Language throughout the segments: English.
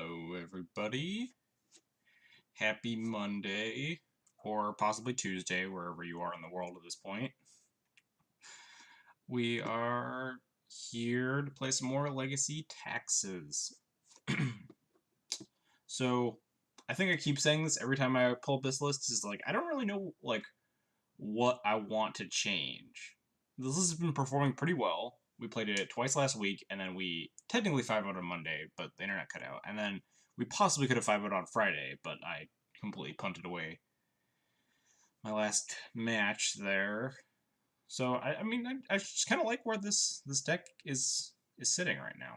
Hello, everybody. Happy Monday, or possibly Tuesday, wherever you are in the world at this point. We are here to play some more Legacy Taxes. So, I think I keep saying this every time I pull up this list, is like, I don't really know, like, what I want to change. This list has been performing pretty well. We played it twice last week, and then we technically 5-0'd on Monday, but the internet cut out. And then we possibly could have 5-0'd on Friday, but I completely punted away my last match there. So I mean, I just kind of like where this deck is sitting right now.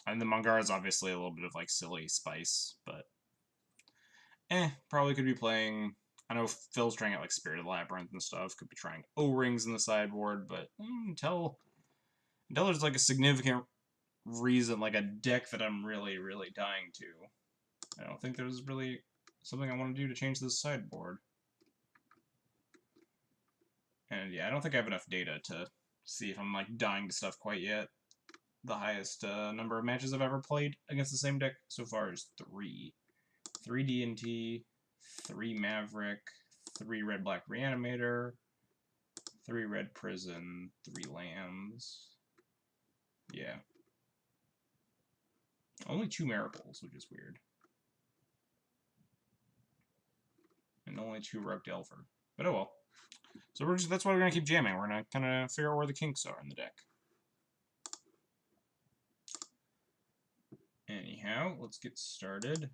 And the Mongar is obviously a little bit of like silly spice, but probably could be playing. I know Phil's trying out like Spirited Labyrinth and stuff. Could be trying O-Rings in the sideboard, but until there's like a significant reason, like a deck that I'm really dying to, I don't think there's really something I want to do to change this sideboard. And yeah, I don't think I have enough data to see if I'm like dying to stuff quite yet. The highest number of matches I've ever played against the same deck so far is 3. 3 D&T, 3 Maverick, 3 Red-Black Reanimator, 3 Red Prison, 3 Lands. Yeah. Only 2 Miracles, which is weird. And only 2 Rogue Delver. But oh well. So that's why we're going to keep jamming. We're going to kind of figure out where the kinks are in the deck. Anyhow, let's get started.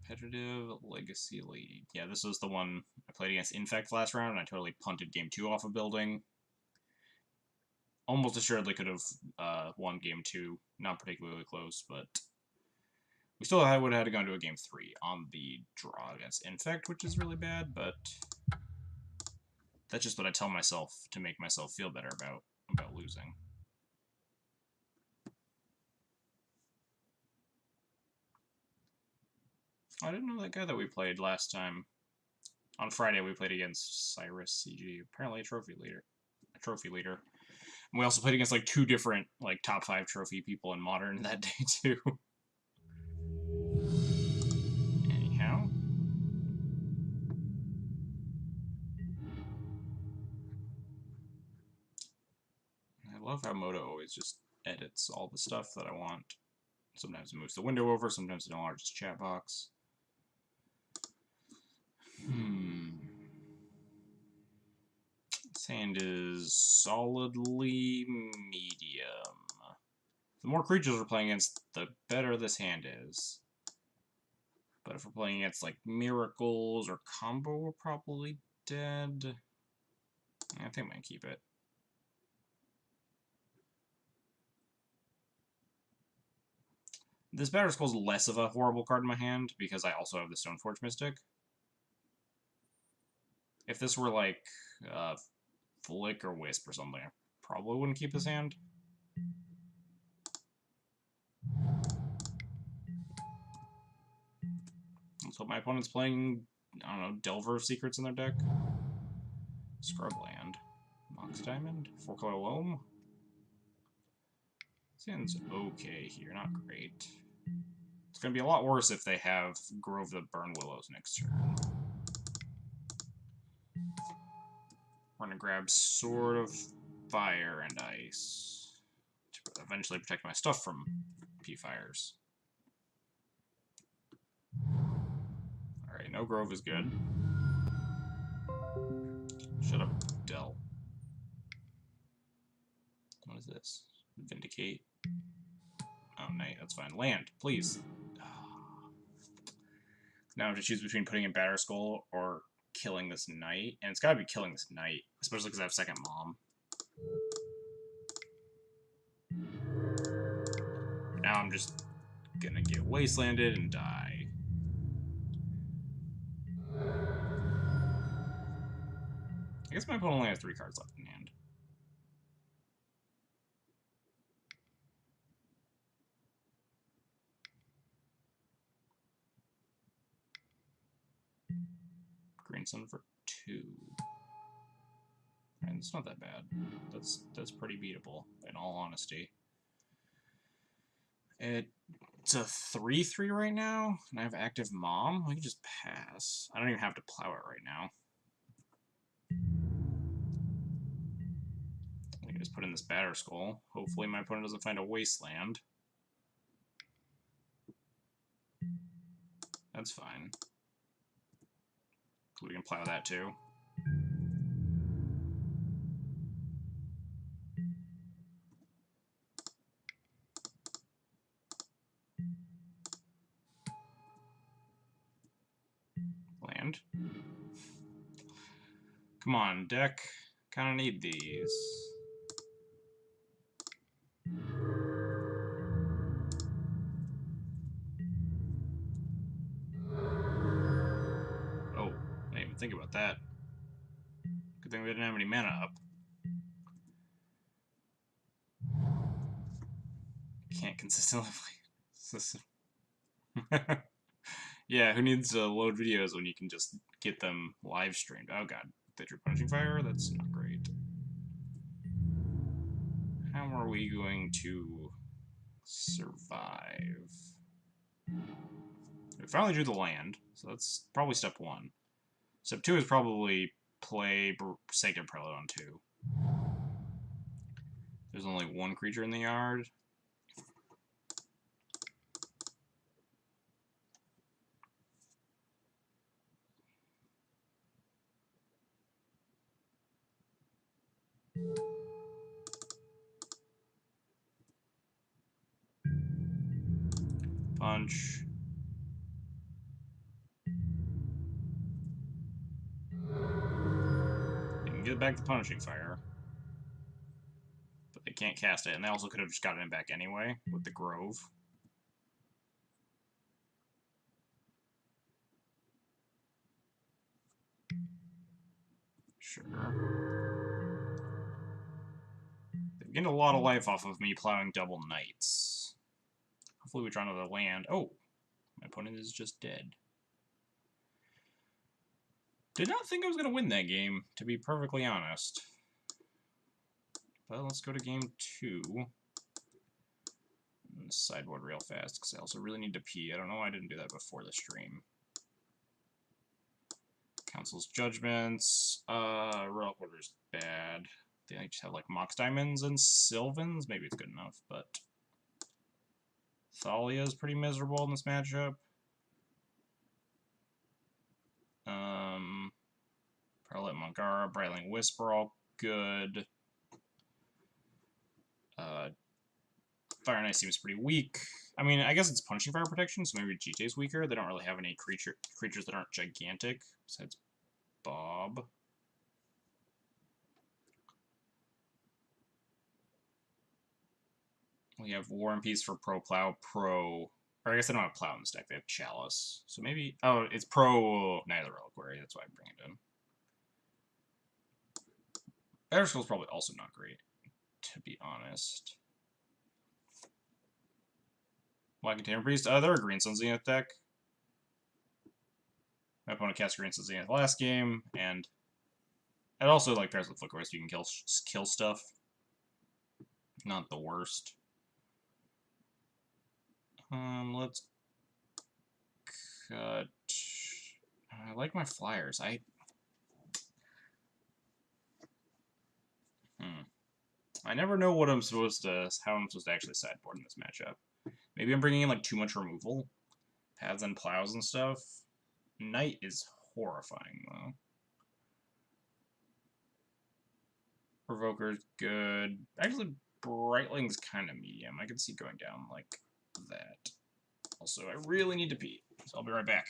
Competitive Legacy League. Yeah, this was the one I played against Infect last round, and I totally punted Game 2 off a building. Almost assuredly could have won Game 2. Not particularly close, but we still would have had to go into a Game 3 on the draw against Infect, which is really bad, but that's just what I tell myself to make myself feel better about losing. I didn't know that guy that we played last time. On Friday, we played against Cyrus CG, apparently a trophy leader. And we also played against like 2 different like top 5 trophy people in Modern that day too. Anyhow. I love how Moto always just edits all the stuff that I want. Sometimes it moves the window over, sometimes it enlarges the chat box. This hand is solidly medium. The more creatures we're playing against, the better this hand is. But if we're playing against like Miracles or Combo, we're probably dead. I think I'm gonna keep it. This Battered Skull is less of a horrible card in my hand because I also have the Stoneforge Mystic. If this were like Flick or Wisp or something, I probably wouldn't keep this hand. Let's hope my opponent's playing, I don't know, Delver of Secrets in their deck. Scrubland. Mox Diamond. 4-color Loam. This hand's okay here, not great. It's going to be a lot worse if they have Grove the Burn Willows next turn. We're going to grab Sword of Fire and Ice to eventually protect my stuff from P-Fires. Alright, no Grove is good. Shut up, Del. What is this? Vindicate. Oh, Knight, that's fine. Land, please. Now I have to choose between putting in Battered Skull or killing this Knight. And it's gotta be killing this Knight, especially because I have second Mom. Now I'm just gonna get Wastelanded and die. I guess my opponent only has 3 cards left in hand. Green Sun for 2. And it's not that bad. That's pretty beatable, in all honesty. It's a 3-3 right now, and I have active mom. We can just pass. I don't even have to plow it right now. I can just put in this batter skull. Hopefully my opponent doesn't find a wasteland. That's fine. We can plow that too. Land. Come on, deck. Kinda need these. Oh, I didn't even think about that. Good thing we didn't have any mana up. Can't consistently play. Yeah, who needs to load videos when you can just get them live streamed? Oh god, that you're punishing fire? That's not great. How are we going to survive? We finally drew the land, so that's probably step 1. Step 2 is probably play Sanctum Prelude on 2. There's only 1 creature in the yard. Punch. They can get back the punishing fire. But they can't cast it, and they also could have just gotten it back anyway with the Grove. Sure. They've gained a lot of life off of me plowing double knights. Hopefully we draw another land. Oh! My opponent is just dead. Did not think I was going to win that game, to be perfectly honest. But let's go to game 2. And sideboard real fast, because I also really need to pee. I don't know why I didn't do that before the stream. Council's Judgments. Relic Order's bad. They just have like Mox Diamonds and Sylvans. Maybe it's good enough, but Thalia's pretty miserable in this matchup. Perlet Mangara, Brightling Whisper, all good. Fire Knight seems pretty weak. I mean, I guess it's punching fire protection, so maybe GT's weaker. They don't really have any creatures that aren't gigantic, besides Bob. We have War and Peace for Pro Plow, Pro... Or I guess they don't have Plow in this deck, they have Chalice. So maybe... Oh, it's Pro Neither Reliquary, that's why I bring it in. Better Skull's probably also not great, to be honest. Black Container Priest, they're a Green Sun Zenith deck. My opponent cast Green Sun Zenith last game, and it also like pairs with Flicker, so you can kill stuff. Not the worst. Let's cut. I like my flyers. I never know what I'm supposed to, how I'm supposed to actually sideboard in this matchup. Maybe I'm bringing in like too much removal, paths and plows and stuff. Knight is horrifying though. Provoker's good. Actually, Brightling's kind of medium. I could see going down like that. Also, I really need to pee, so I'll be right back.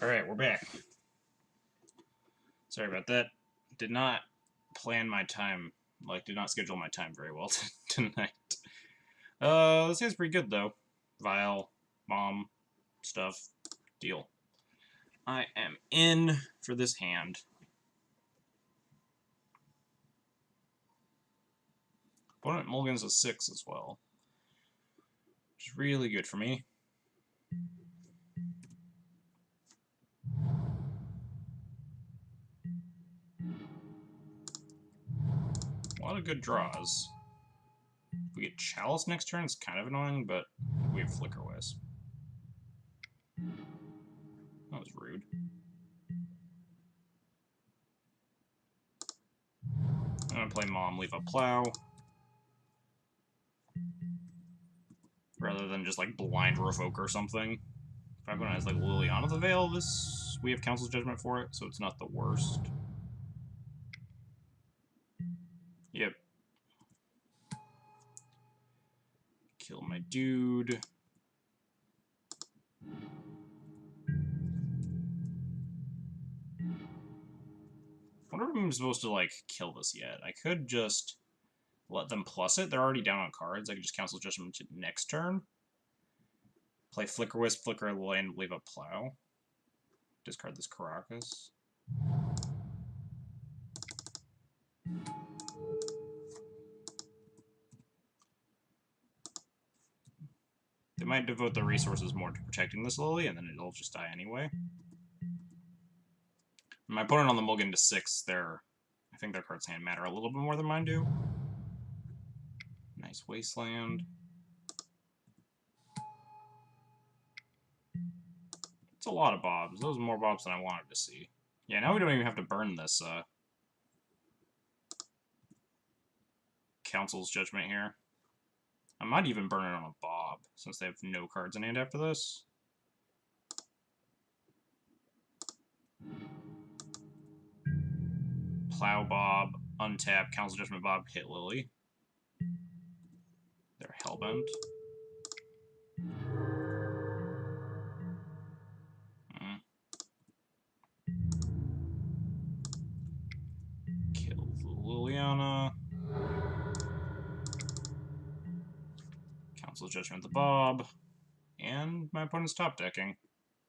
Alright, we're back. Sorry about that. Did not plan my time, did not schedule my time very well tonight. This hand's pretty good, though. Vial, bomb, stuff, deal. I am in for this hand. Opponent mulligans a 6 as well, which is really good for me. A lot of good draws. If we get Chalice next turn, it's kind of annoying, but we have Flicker Wisp. That was rude. I'm gonna play Mom, leave a Plow. Rather than just like blind Revoke or something. If my opponent has like Liliana the Veil, we have Council's Judgment for it, so it's not the worst. Yep. Kill my dude. I wonder if I'm supposed to like kill this yet. I could just let them plus it. They're already down on cards. I could just Council Judgment next turn. Play Flicker Wisp, Flicker a land, leave a Plow. Discard this Caracas. They might devote the resources more to protecting this Lily, and then it'll just die anyway. My opponent on the mulligan to 6, I think their cards hand matter a little bit more than mine do. Nice Wasteland. It's a lot of bobs. Those are more bobs than I wanted to see. Yeah, now we don't even have to burn this Council's Judgment here. I might even burn it on a bob, since they have no cards in hand after this. Plow Bob, untap, Council Judgment Bob, hit Lily. They're Hellbent. Kills Liliana. Council Judgment the Bob. And my opponent's top decking.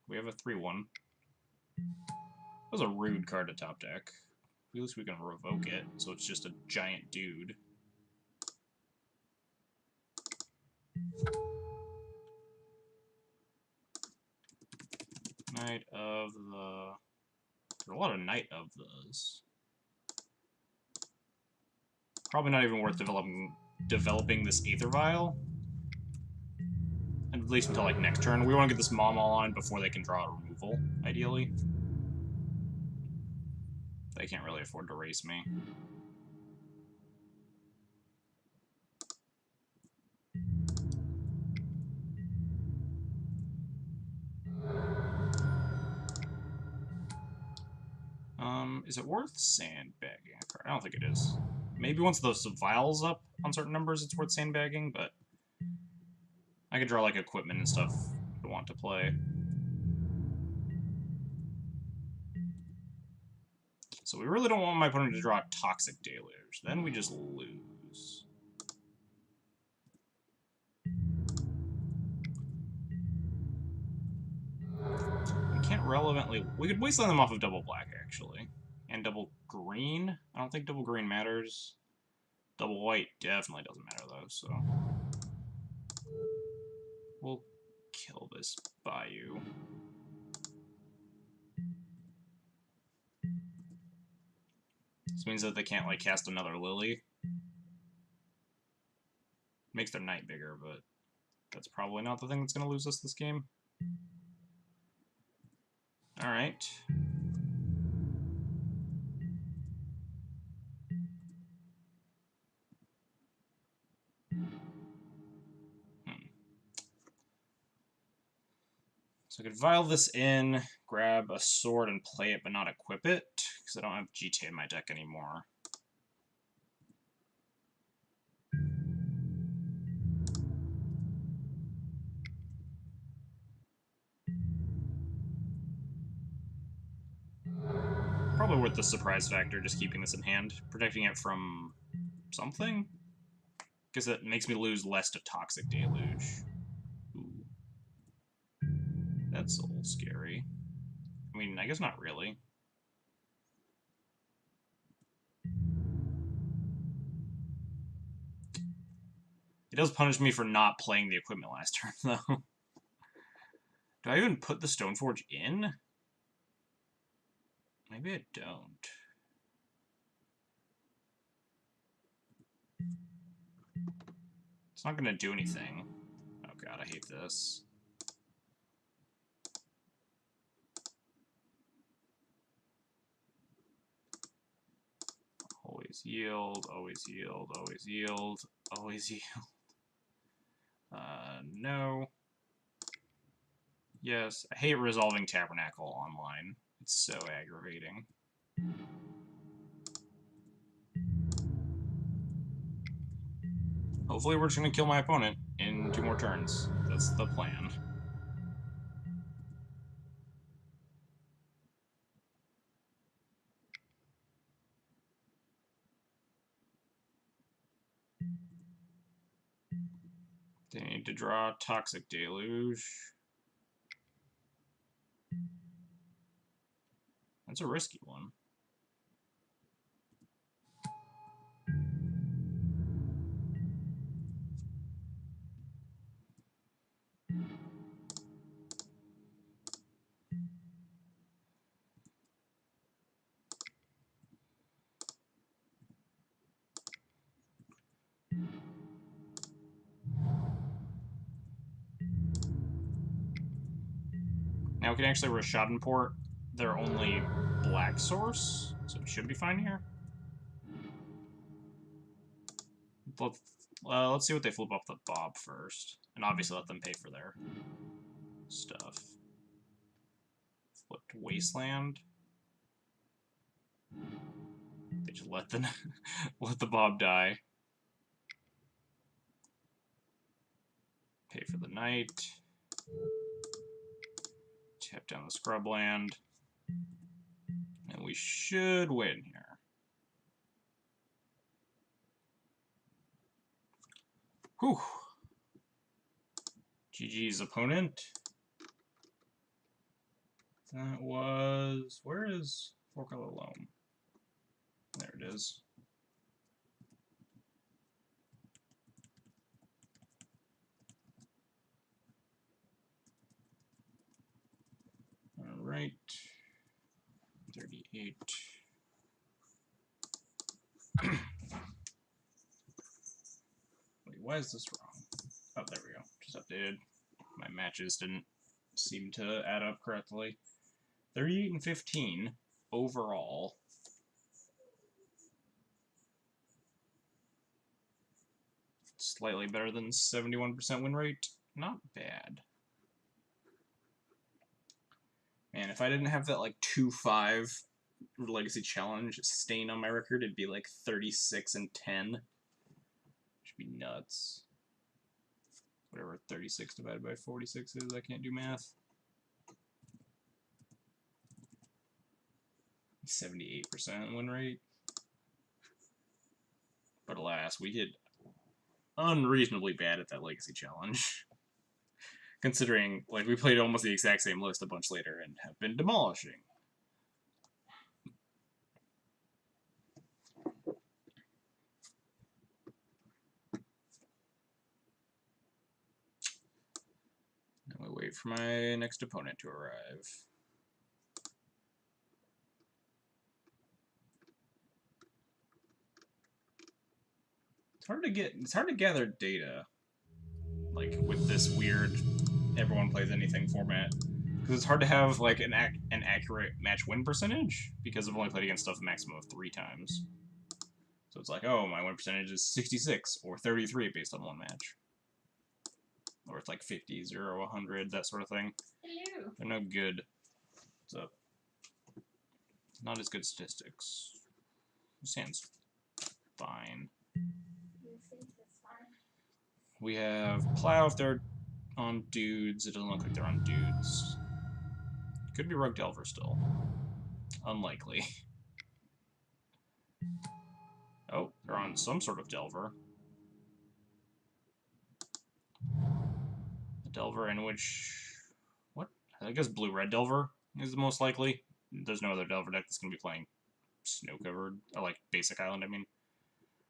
We have a 3-1. That was a rude card to top deck. At least we can revoke it, so it's just a giant dude. Knight of the... There's a lot of Knight of those. Probably not even worth developing this Aether Vial. At least until like next turn. We want to get this Mom online before they can draw a removal, ideally. They can't really afford to race me. Is it worth sandbagging a card? I don't think it is. Maybe once those vials up on certain numbers, it's worth sandbagging, but I could draw like equipment and stuff I want to play. So we really don't want my opponent to draw a Toxic Deluge. Then we just lose. We can't relevantly... We could wasteland them off of double black, actually. And double green? I don't think double green matters. Double white definitely doesn't matter, though, so... We'll kill this Bayou. This means that they can't, like, cast another Lily. Makes their Knight bigger, but that's probably not the thing that's going to lose us this game. Alright. So I could vial this in, grab a sword and play it, but not equip it, because I don't have GTA in my deck anymore. probably worth the surprise factor, just keeping this in hand. Protecting it from something? Because it makes me lose less to Toxic Deluge. Ooh. That's a little scary. I mean, I guess not really. It does punish me for not playing the equipment last turn, though. Do I even put the Stoneforge in? Maybe I don't. It's not going to do anything. Oh god, I hate this. Always yield, always yield, always yield, always yield. No. Yes, I hate resolving Tabernacle online. It's so aggravating. Hopefully we're just going to kill my opponent in 2 more turns. That's the plan. They need to draw Toxic Deluge. That's a risky one. Now we can actually Rashad import their only black source, so it should be fine here. Let's see what they flip off the Bob first, and obviously let them pay for their stuff. Flipped Wasteland. They just let the let the Bob die. Pay for the night. Tap down the Scrubland. And we should win here. Whew. GG's opponent. That was... Where is 4-color loam? There it is. Alright. 38. Wait, why is this wrong? Oh, there we go. Just updated. My matches didn't seem to add up correctly. 38 and 15 overall. Slightly better than 71% win rate. Not bad. Man, if I didn't have that like 2-5 Legacy Challenge stain on my record, it'd be like 36 and 10. Should be nuts. Whatever 36 divided by 46 is, I can't do math. 78% win rate. But alas, we did unreasonably bad at that Legacy Challenge. Considering, like, we played almost the exact same list a bunch later and have been demolishing. Now we wait for my next opponent to arrive. It's hard to gather data, like, with this weird everyone plays anything format, because it's hard to have like an accurate match win percentage, because I've only played against stuff a maximum of 3 times. So it's like, oh, my win percentage is 66 or 33 based on one match, or it's like 50, 0, 100, that sort of thing. Hello. They're no good. So not as good statistics. Sounds fine. We have Plow if they're on dudes. It doesn't look like they're on dudes. Could be Rogue Delver still. Unlikely. Oh, they're on some sort of Delver. The Delver in which... What? I guess Blue-Red Delver is the most likely. There's no other Delver deck that's going to be playing Snow-Covered, or like Basic Island, I mean.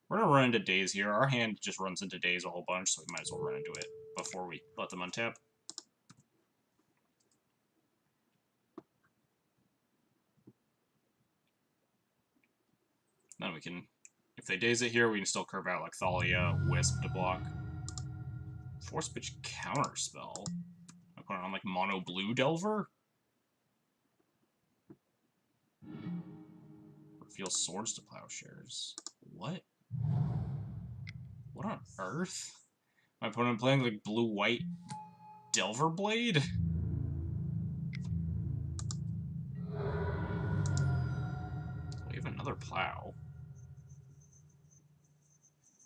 We're going to run into Daze here. Our hand just runs into Daze a whole bunch, so we might as well run into it before we let them untap. Then we can, if they Daze it here, we can still curve out like Thalia, Wisp to block. Force Pitch Counterspell? I put it on like Mono Blue Delver? Reveal Swords to Plowshares. What? What on earth? My opponent playing like blue-white Delver Blade? We have another Plow.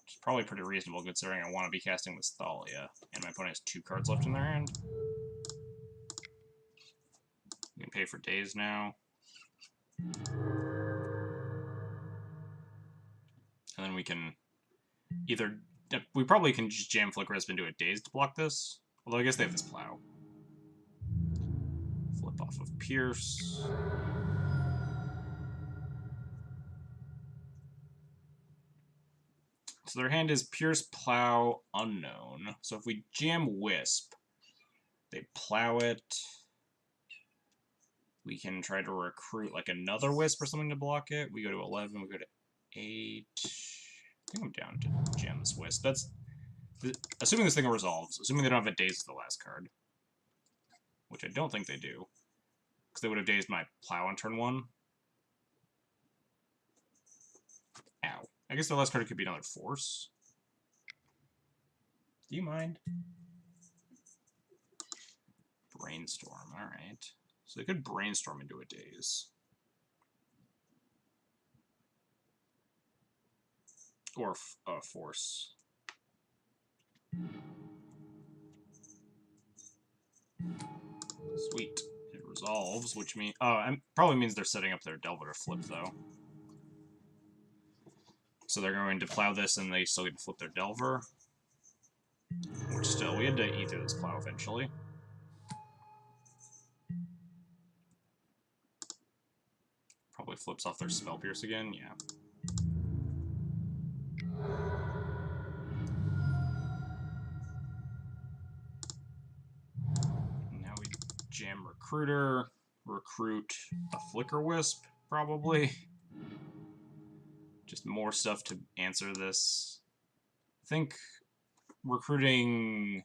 Which is probably pretty reasonable considering I want to be casting this Thalia, and my opponent has 2 cards left in their hand. We can pay for Daze now. And then we can either... We probably can just jam Flicker Wisp into a Daze to block this. Although I guess they have this Plow. Flip off of Pierce. So their hand is Pierce, Plow, Unknown. So if we jam Wisp, they Plow it. We can try to recruit like another Wisp or something to block it. We go to 11, we go to 8. I think I'm down to jam this Wisp. That's assuming this thing resolves. Assuming they don't have a Daze as the last card. Which I don't think they do. Because they would have dazed my Plow on turn 1. Ow. I guess the last card could be another Force. Do you mind? Brainstorm, alright. So they could Brainstorm into a Daze. Or Force. Sweet. It resolves, which means... probably means they're setting up their Delver to flip, though. So they're going to Plow this, and they still get to flip their Delver. Which still, we had to eat through this Plow eventually. Probably flips off their Spell Pierce again, yeah. Now we jam Recruiter, recruit a Flicker Wisp, probably. Just more stuff to answer this. I think recruiting...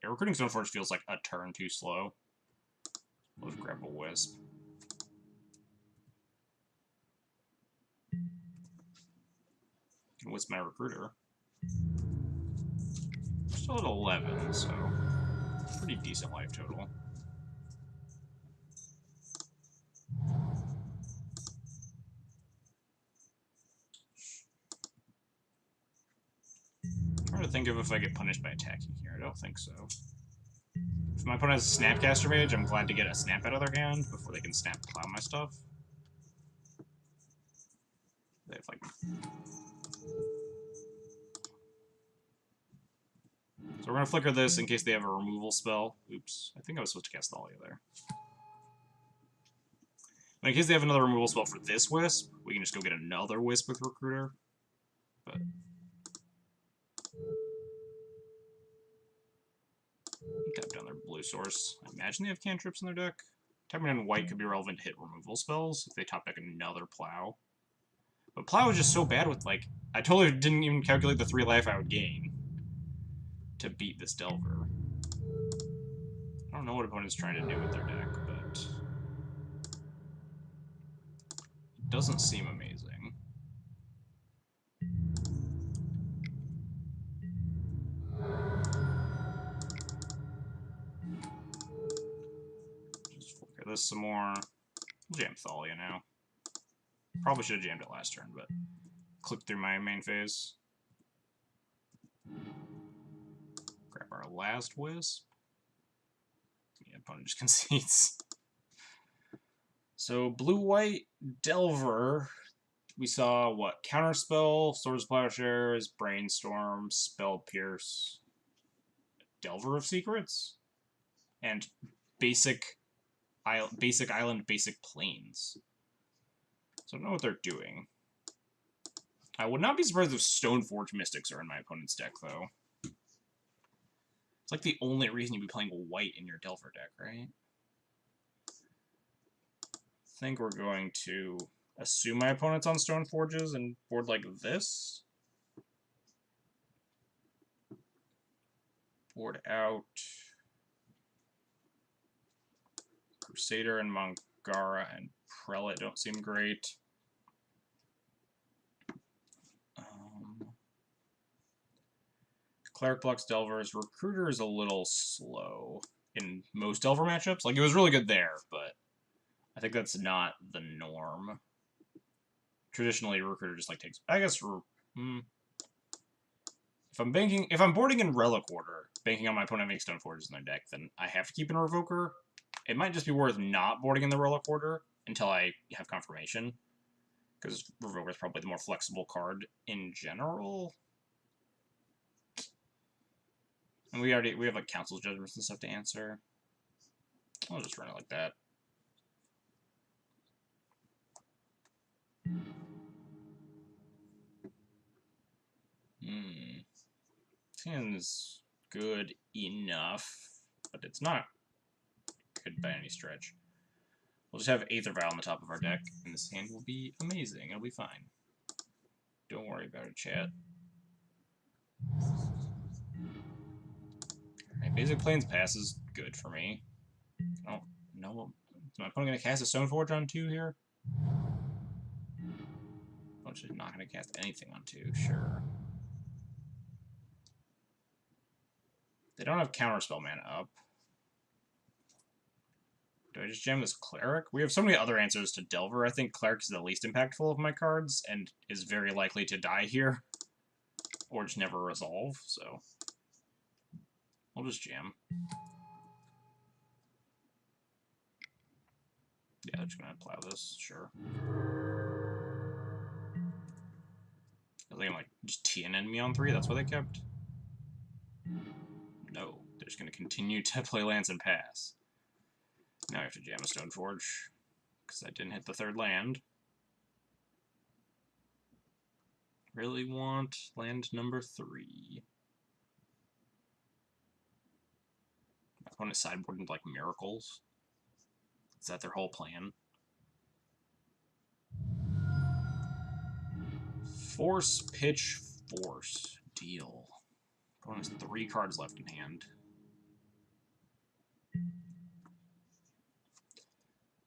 Yeah, recruiting Stoneforge feels like a turn too slow. Let's grab a Wisp. Can Wisp my Recruiter. Still at 11, so pretty decent life total. Trying to think of if I get punished by attacking here. I don't think so. If my opponent has a Snapcaster Mage, I'm glad to get a Snap out of their hand before they can Snap Plow my stuff. They have like... So we're going to Flicker this in case they have a removal spell. Oops, I think I was supposed to cast Thalia there. But in case they have another removal spell for this Wisp, we can just go get another Wisp with Recruiter. But... Tap down their blue source. I imagine they have cantrips in their deck. Tapping down white could be relevant to hit removal spells if they top deck another Plow. But Plow is just so bad with, like... I totally didn't even calculate the 3 life I would gain to beat this Delver. I don't know what opponent's trying to do with their deck, but... It doesn't seem amazing. Just flicker this some more. We'll jam Thalia now. Probably should have jammed it last turn, but... Click through my main phase. Grab our last Wisp. Yeah, opponent just concedes. So, blue-white Delver we saw what? Counterspell, Swords of Plowshares, Brainstorm, Spell Pierce, Delver of Secrets, and basic island, basic plains. So I don't know what they're doing. I would not be surprised if Stoneforge Mystics are in my opponent's deck, though. It's like the only reason you'd be playing white in your Delver deck, right? I think we're going to assume my opponent's on Stoneforges and board like this. Board out Crusader and Mangara and Prelate don't seem great. Cleric blocks Delvers. Recruiter is a little slow in most Delver matchups. Like, it was really good there, but I think that's not the norm. Traditionally, Recruiter just, like, takes... I guess... If I'm boarding in Relic Order, banking on my opponent having Stoneforges in their deck, then I have to keep in Revoker. It might just be worth not boarding in the Relic Order until I have confirmation, because Revoker is probably the more flexible card in general. And we have like Council's Judgments and stuff to answer. I'll just run it like that. Seems good enough, but it's not good by any stretch. We'll just have Aether Vial on the top of our deck, and this hand will be amazing. It'll be fine. Don't worry about it, chat. Alright, Basic Plains Pass is good for me. I don't know. Is my opponent going to cast a Stoneforge on 2 here? Oh, she's not going to cast anything on 2, sure. They don't have Counterspell mana up. Do I just jam this Cleric? We have so many other answers to Delver. I think Cleric is the least impactful of my cards, and is very likely to die here. Or just never resolve, so... I'll just jam. Yeah, they're just gonna plow this, sure. Are they gonna, like, just TNN me on 3? That's what they kept? No. They're just gonna continue to play lands and pass. Now I have to jam a Stoneforge, because I didn't hit the 3rd land. Really want land number 3. My opponent's sideboarding like miracles. Is that their whole plan? Force, pitch, force. Deal. Opponent has 3 cards left in hand.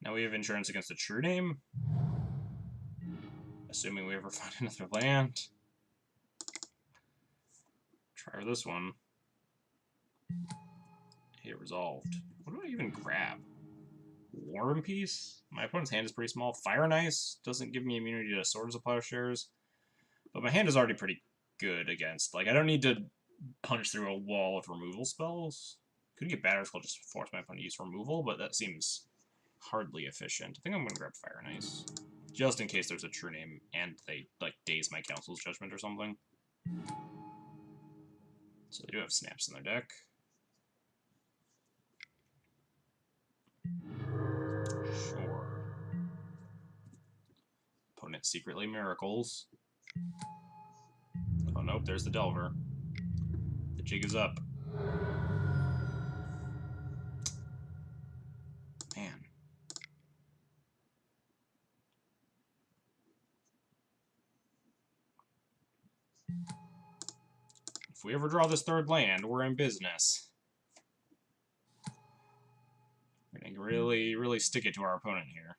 Now we have insurance against a True Name. Assuming we ever find another land. Try this one. Hey, resolved. What do I even grab? War and Peace? My opponent's hand is pretty small. Fire and Ice doesn't give me immunity to Swords of Plowshares. But my hand is already pretty good against... Like, I don't need to punch through a wall of removal spells. Could get Battered Skull just force my opponent to use removal, but that seems hardly efficient. I think I'm going to grab Fire and Ice. Just in case there's a True Name and they, like, daze my Council's Judgment or something. So they do have Snaps in their deck. Sure. Opponent secretly miracles. Oh nope, there's the Delver. The jig is up. Man. If we ever draw this 3rd land, we're in business. We're gonna really, really stick it to our opponent here.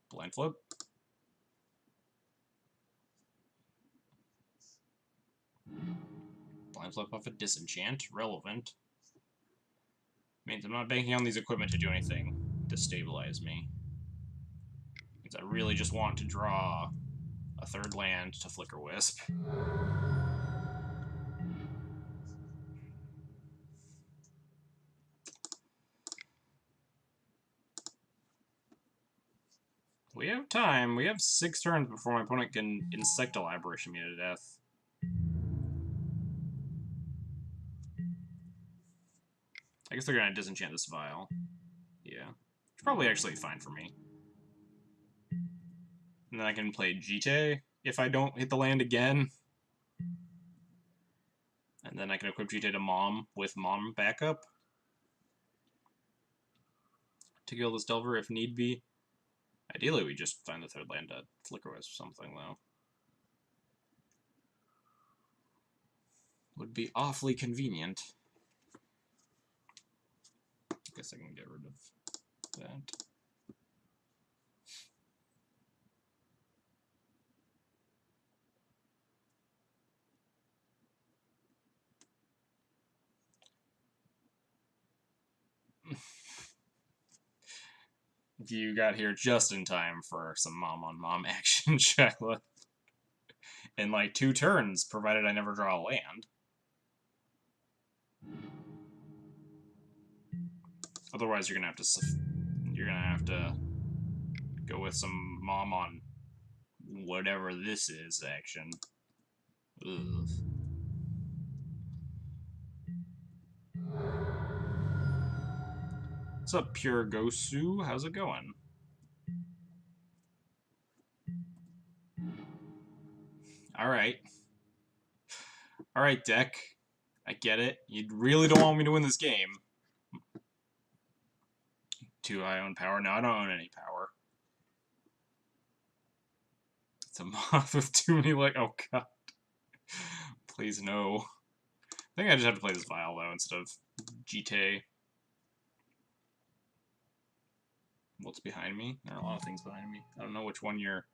Blind Flip. Blind Flip off a Disenchant. Relevant. Means I'm not banking on these equipment to do anything to stabilize me. Means I really just want to draw a 3rd land to Flicker Wisp. We have time. We have 6 turns before my opponent can Insect Elaboration me to death. I guess they're gonna disenchant this vial. Yeah. It's probably actually fine for me. And then I can play Jite if I don't hit the land again. And then I can equip Jite to Mom with Mom backup. To kill this Delver if need be. Ideally, we just find the 3rd land to Flicker Wisp something, though. Would be awfully convenient. I guess I can get rid of that. You got here just in time for some mom-on-mom action, Shyla. In like 2 turns, provided I never draw a land. Otherwise, you're gonna have to go with some mom on whatever this is action. Ugh. What's up, Pure Gosu? How's it going? Alright. Alright, deck. I get it. You really don't want me to win this game. 2 I own power. No, I don't own any power. It's a moth with too many, like, oh god. Please no. I think I just have to play this Vial, though, instead of Jite. What's behind me? There are a lot of things behind me. I don't know which one you're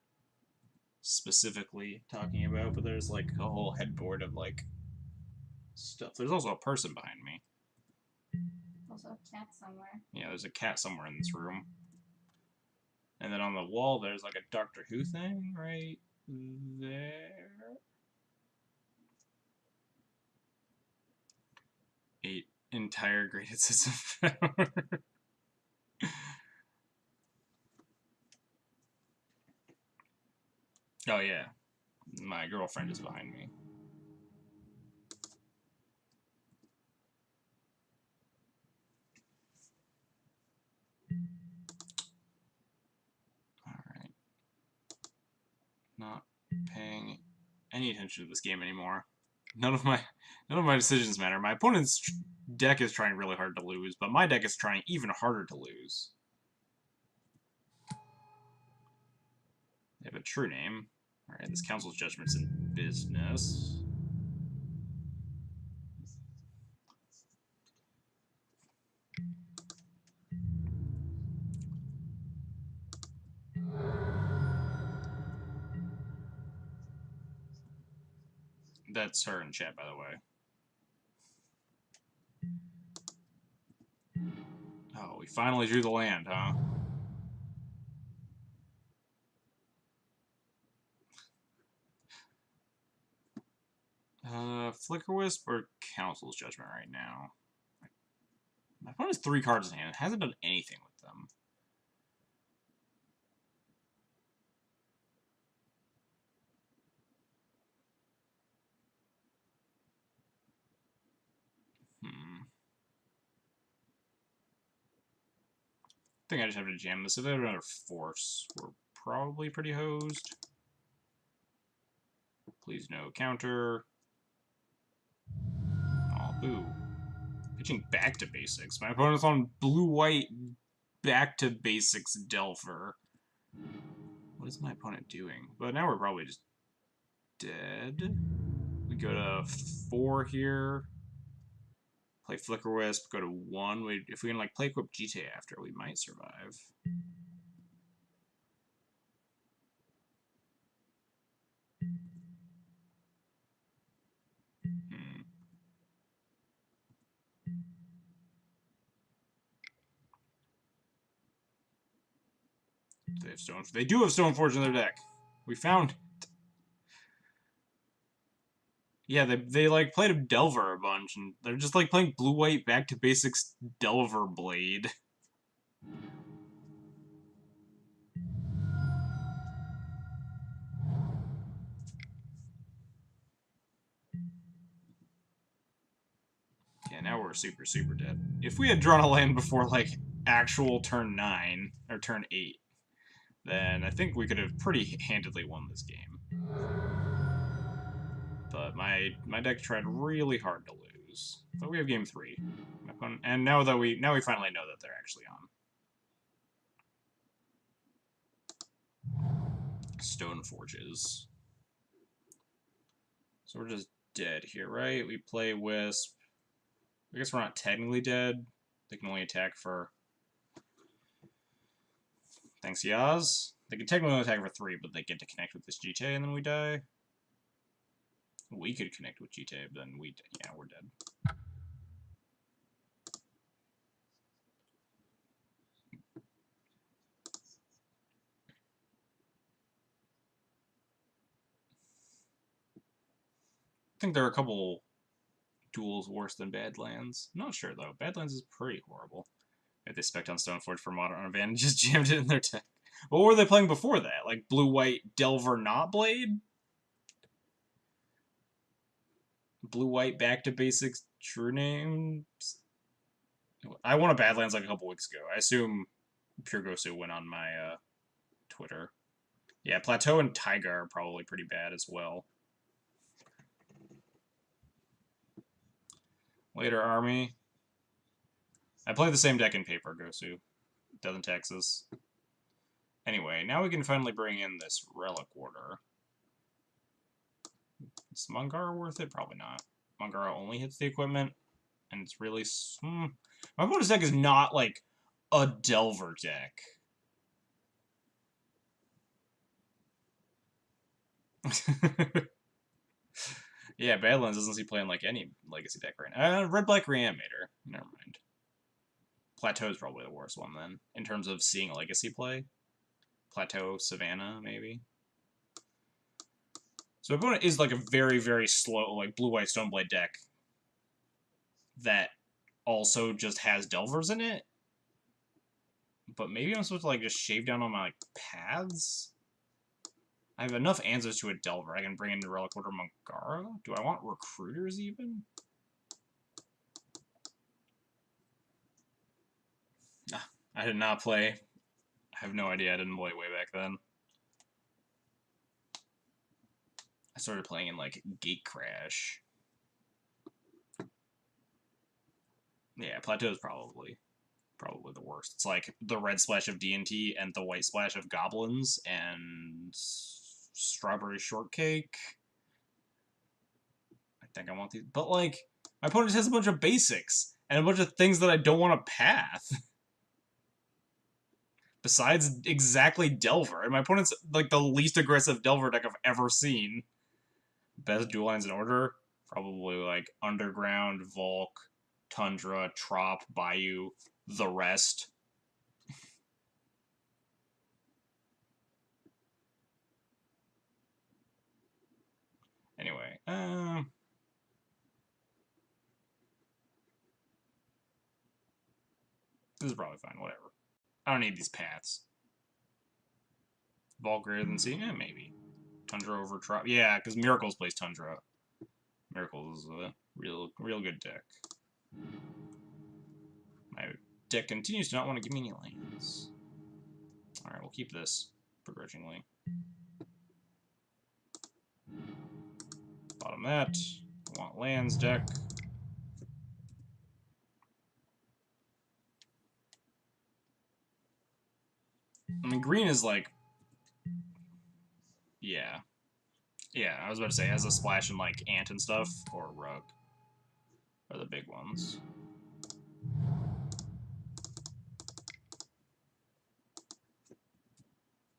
specifically talking about, but there's, like, a whole headboard of, like, stuff. There's also a person behind me. Also a cat somewhere. Yeah, there's a cat somewhere in this room. And then on the wall, there's, like, a Doctor Who thing right there. 8 entire graded system power. Oh, yeah. My girlfriend is behind me. Alright. Not paying any attention to this game anymore. None of my decisions matter. My opponent's deck is trying really hard to lose, but my deck is trying even harder to lose. They have a true name. Alright, this Council's Judgment's in business. That's her in chat, by the way. Oh, we finally drew the land, huh? Flicker Wisp or Council's Judgment right now? My opponent has 3 cards in hand. It hasn't done anything with them. I think I just have to jam this. If they have another force, we're probably pretty hosed. Please no counter. Oh, boo. Pitching back to basics. My opponent's on blue-white back to basics Delver. What is my opponent doing? But now we're probably just dead. We go to 4 here. Play Flicker Wisp, go to 1. If we can like play equip Jite after, we might survive. They have Stone. They do have Stoneforge in their deck. We found it. Yeah, they like played a Delver a bunch, and they're just like playing blue-white back to basics Delver Blade. Yeah, now we're super, super dead. If we had drawn a land before, like, actual turn 9, or turn 8, then I think we could have pretty handedly won this game. But my deck tried really hard to lose. But we have game 3. And now we finally know that they're actually on. Stone Forges. So we're just dead here, right? We play Wisp. I guess we're not technically dead. They can only attack for... Thanks, Yaz. They can technically only attack for 3, but they get to connect with this GT and then we die. We could connect with GT, but then yeah, we're dead. I think there are a couple duels worse than Badlands. I'm not sure, though. Badlands is pretty horrible. If they spec on Stoneforge for modern advantages, jammed it in their deck. What were they playing before that? Like blue-white Delver not Blade? Blue-white back to basics true names? I won a Badlands like a couple weeks ago. I assume Pure Gosu went on my Twitter. Yeah, Plateau and Taiga are probably pretty bad as well. Later, Army. I play the same deck in paper, Gosu. Doesn't Texas. Anyway, now we can finally bring in this Relic Order. Is Mangara worth it? Probably not. Mangara only hits the equipment, and it's really... My opponent's deck is not, like, a Delver deck. Yeah, Badlands doesn't see playing like any Legacy deck right now. Red-Black Reanimator. Never mind. Plateau is probably the worst one, then, in terms of seeing Legacy play. Plateau, Savannah, maybe. So my opponent is like a very, very slow, like blue-white Stoneblade deck that also just has Delvers in it. But maybe I'm supposed to like just shave down on my like paths. I have enough answers to a Delver. I can bring in the Relic Order Mangara. Do I want Recruiters even? I did not play. I have no idea. I didn't play way back then. I started playing in like Gate Crash. Yeah, Plateau is probably the worst. It's like the red splash of D&T and the white splash of Goblins and Strawberry Shortcake. I think I want these, but like my opponent just has a bunch of basics and a bunch of things that I don't want to path. Besides exactly Delver, and my opponent's like the least aggressive Delver deck I've ever seen. Best dual lines in order, probably like Underground, Volk, Tundra, Trop, Bayou, the rest. Anyway, this is probably fine, whatever. I don't need these paths. Volk greater than C? Yeah, maybe. Tundra over Trop. Yeah, because Miracles plays Tundra. Miracles is a real good deck. My deck continues to not want to give me any lands. Alright, we'll keep this begrudgingly. Bottom that. Want lands deck. I mean, green is like... Yeah. Yeah, I was about to say, it has a splash in like Ant and stuff, or Rug. Are the big ones.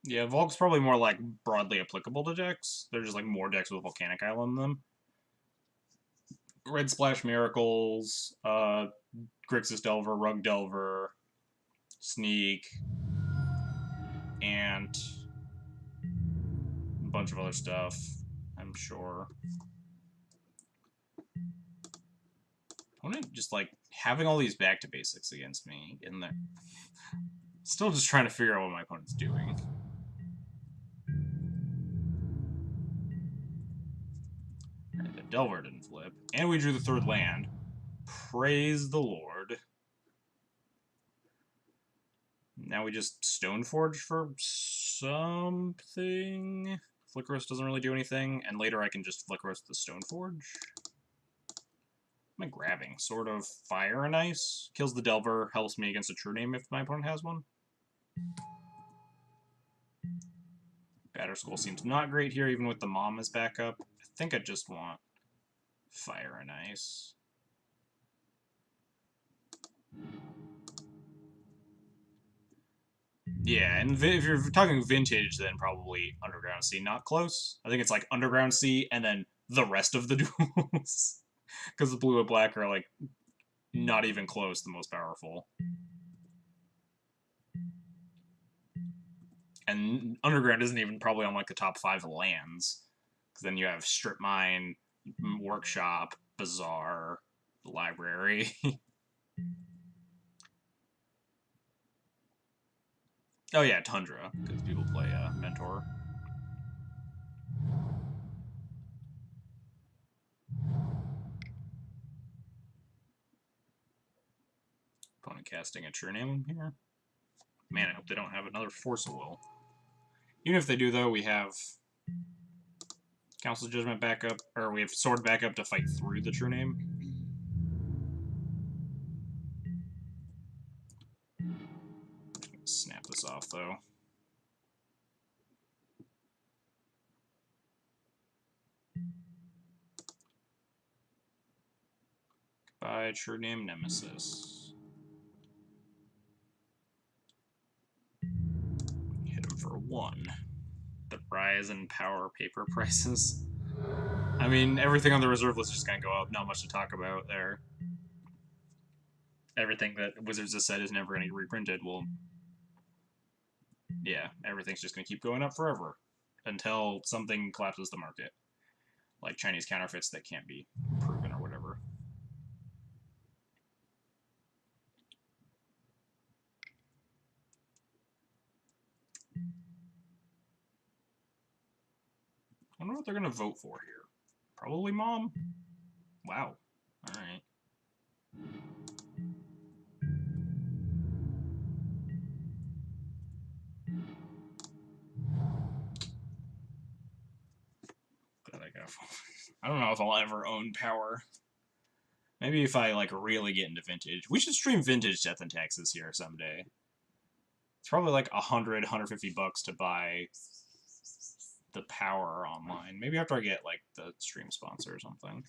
Yeah, Volk's probably more like broadly applicable to decks. They're just like more decks with Volcanic Island in them. Red Splash Miracles, Grixis Delver, Rug Delver, Sneak, Ant, a bunch of other stuff, I'm sure. Opponent just like having all these back to basics against me in there. Still just trying to figure out what my opponent's doing. Alright, the Delver didn't flip. And we drew the third land. Praise the Lord. Now we just Stoneforge for something. Flickerous doesn't really do anything, and later I can just Flickerous the Stoneforge. What am I grabbing? Sword of Fire and Ice? Kills the Delver, helps me against a True Name if my opponent has one. Batterskull seems not great here, even with the Mom as backup. I think I just want Fire and Ice. Yeah, and if you're talking vintage, then probably Underground Sea, not close. I think it's like Underground Sea and then the rest of the duels. Because the blue and black are like not even close the most powerful. And Underground isn't even probably on like the top 5 lands. Because then you have Strip Mine, Workshop, Bazaar, Library. Oh yeah, Tundra, because people play Mentor. Opponent casting a True Name here. Man, I hope they don't have another Force of Will. Even if they do, though, we have Council's Judgment backup, or we have Sword backup to fight through the True Name. Snap this off, though. Goodbye, True Name Nemesis. Hit him for 1. The rise in power paper prices. I mean, everything on the reserve list is just going to go up. Not much to talk about there. Everything that Wizards has said is never going to get reprinted. Well, yeah, everything's just going to keep going up forever until something collapses the market. Like Chinese counterfeits that can't be proven or whatever. I wonder what they're going to vote for here. Probably Mom? Wow. Alright. I don't know if I'll ever own Power. Maybe if I, like, really get into Vintage. We should stream Vintage Death and Taxes here someday. It's probably like $100, $150 to buy the Power online. Maybe after I get, like, the stream sponsor or something.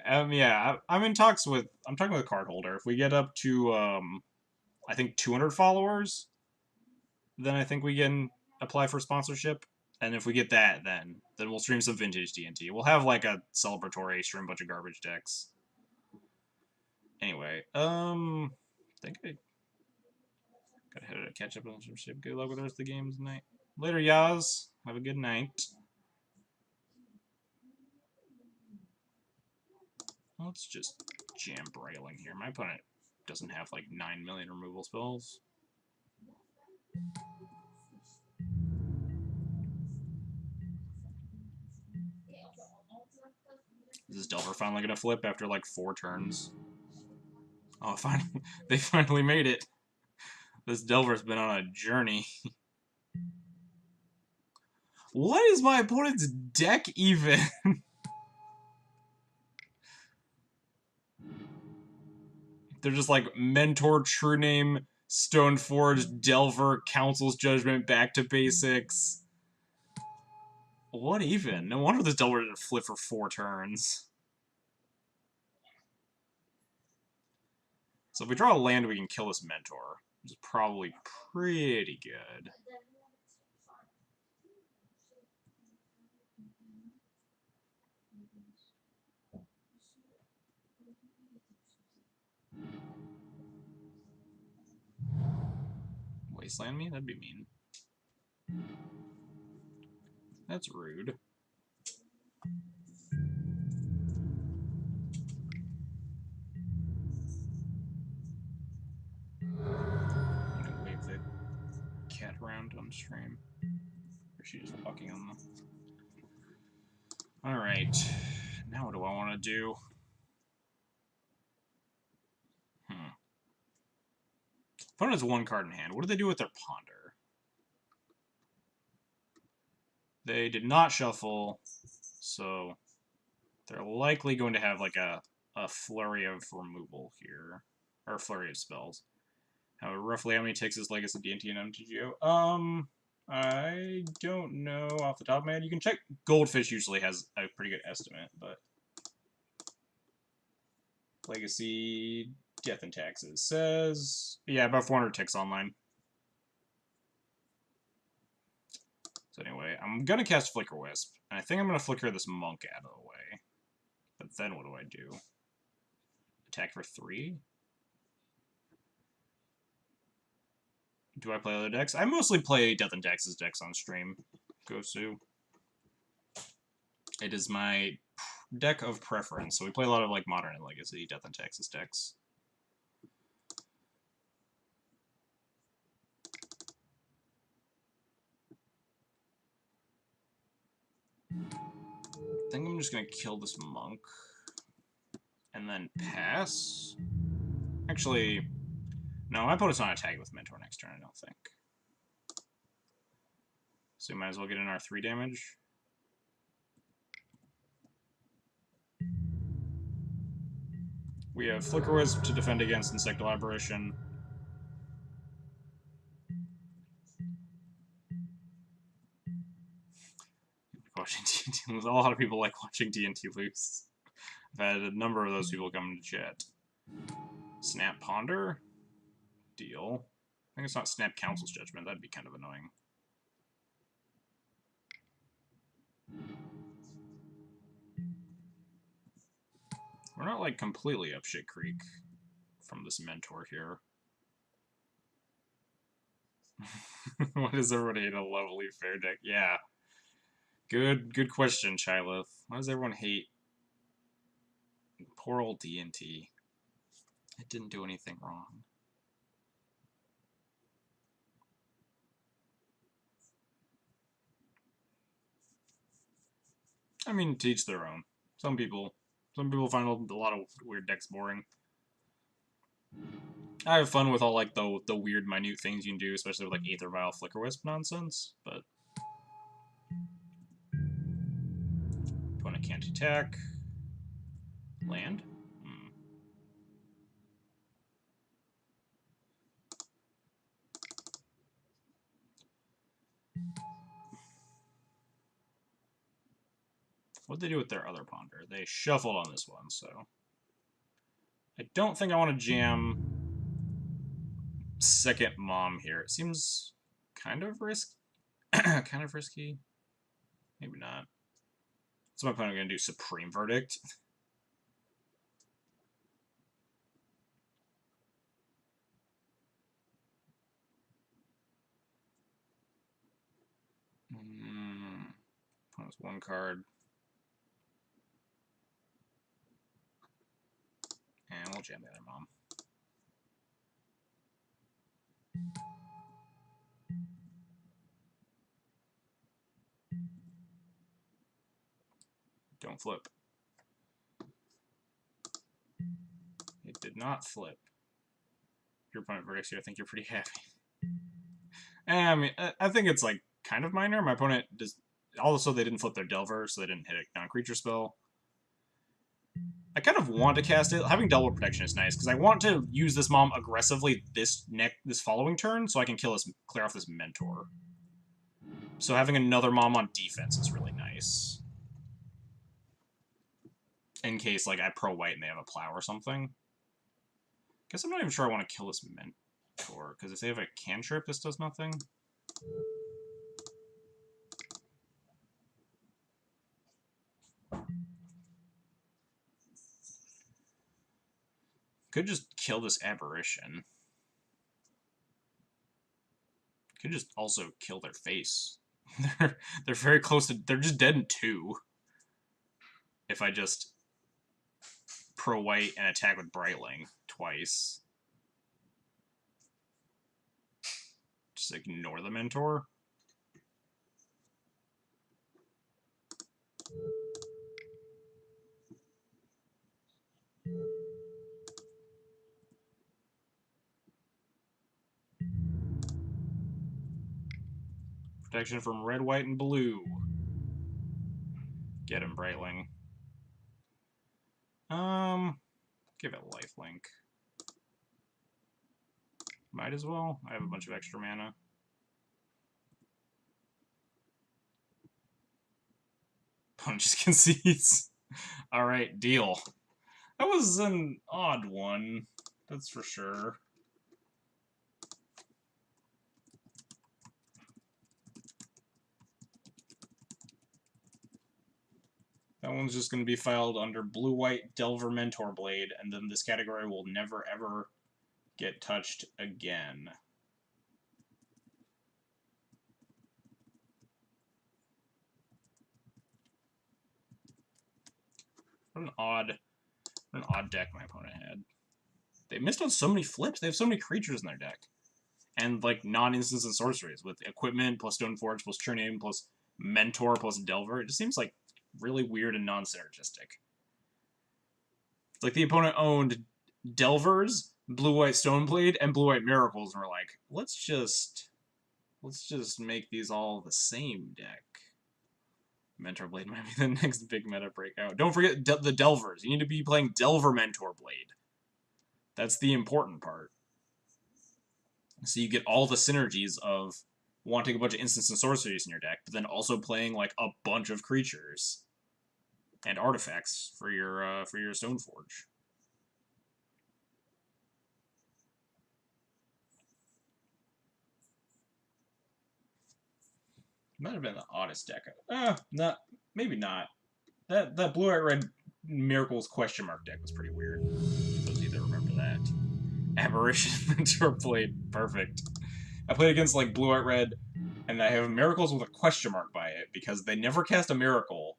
Yeah, I'm talking with a card holder. If we get up to, I think 200 followers, then I think we can apply for sponsorship. And if we get that, then we'll stream some vintage D&T. We'll have like a celebratory stream bunch of garbage decks. Anyway, I think I gotta head to catch up on some shit. Good luck with the rest of the games tonight. Later, Yaz. Have a good night. Let's just jam Brailing here. My opponent doesn't have like 9 million removal spells. Is this Delver finally gonna flip after like 4 turns? Oh, finally, they finally made it. This Delver's been on a journey. What is my opponent's deck even? They're just like Mentor, True Name, Stoneforge, Delver, Council's Judgment, back to basics. What even? No wonder this Delver didn't flip for 4 turns. So if we draw a land, we can kill this Mentor, which is probably pretty good. Wasteland me? That'd be mean. That's rude. I'm gonna wave the cat around on stream. Or is she just walking on the... Alright. Now what do I want to do? Opponent has one card in hand. What do they do with their Ponder? They did not shuffle, so they're likely going to have like a flurry of removal here. Or a flurry of spells. Roughly how many ticks is Legacy D&T and MTGO? I don't know off the top of my head. You can check. Goldfish usually has a pretty good estimate, but Legacy Death and Taxes says, yeah, about 400 ticks online. So anyway, I'm gonna cast Flicker Wisp, and I think I'm gonna flicker this monk out of the way. But then what do I do? Attack for 3? Do I play other decks? I mostly play Death and Taxes decks on stream. Go Sue. It is my deck of preference, so we play a lot of like Modern and Legacy Death and Taxes decks. I think I'm just gonna kill this monk and then pass. Actually, no, my opponent's not attacking with Mentor next turn, I don't think. So we might as well get in our 3 damage. We have Flicker Wisp to defend against Insectal Aberration. Watching D&T, a lot of people like watching D&T lose. I've had a number of those people come into chat. Snap Ponder? Deal. I think it's not Snap Council's Judgment, that'd be kind of annoying. We're not, like, completely up shit creek from this Mentor here. Why does everybody hate a lovely fair deck? Yeah. Good question, Chylith. Why does everyone hate poor old D&T? It didn't do anything wrong. I mean, to each their own. Some people find a lot of weird decks boring. I have fun with all like the weird minute things you can do, especially with like Aether Vial Flicker Wisp nonsense, but opponent can't attack. Land? What'd they do with their other Ponder? They shuffled on this one, so I don't think I want to jam second Mom here. It seems kind of risky. Kind of risky. Maybe not. What's my opponent going to do? Supreme Verdict? Opponent's one card. And we'll jam the other Mom. Don't flip. It did not flip. Your opponent verdicts here. I think you're pretty happy. I mean, I think it's like kind of minor. My opponent does. Also, they didn't flip their Delver, so they didn't hit a non-creature spell. I kind of want to cast it. Having double protection is nice because I want to use this Mom aggressively this following turn, so I can clear off this Mentor. So having another Mom on defense is really nice. In case like I pro white and they have a plow or something. Guess I'm not even sure I want to kill this Mentor because if they have a cantrip, this does nothing. Could just kill this Aberration. Could just also kill their face. They're very close to... They're just dead in 2. If I just pro-white and attack with Brightling twice. Just ignore the Mentor. protection from red, white, and blue. Get him, Brightling. Give it lifelink. Might as well. I have a bunch of extra mana. Opponent just concedes. Alright, deal. That was an odd one. That's for sure. That one's just going to be filed under Blue-White Delver Mentor Blade, and then this category will never ever get touched again. What an odd deck my opponent had. They missed on so many flips. They have so many creatures in their deck. And, like, non-instants and sorceries with Equipment plus Stoneforge plus Churnium plus Mentor plus Delver. It just seems, like, really weird and non-synergistic. It's like the opponent owned Delvers, Blue-White Stoneblade, and Blue-White Miracles, and we're like, let's just make these all the same deck. Mentor Blade might be the next big meta breakout. Don't forget the Delvers. You need to be playing Delver Mentor Blade. That's the important part. So you get all the synergies of wanting a bunch of instants and sorceries in your deck, but then also playing like a bunch of creatures and artifacts for your Stoneforge. Might have been the oddest deck. Not maybe not. That blue-white red Miracles question mark deck was pretty weird. For those of you that remember that. Aberration Mentor Blade, perfect. I played against like blue-white red, and I have Miracles with a question mark by it because they never cast a miracle,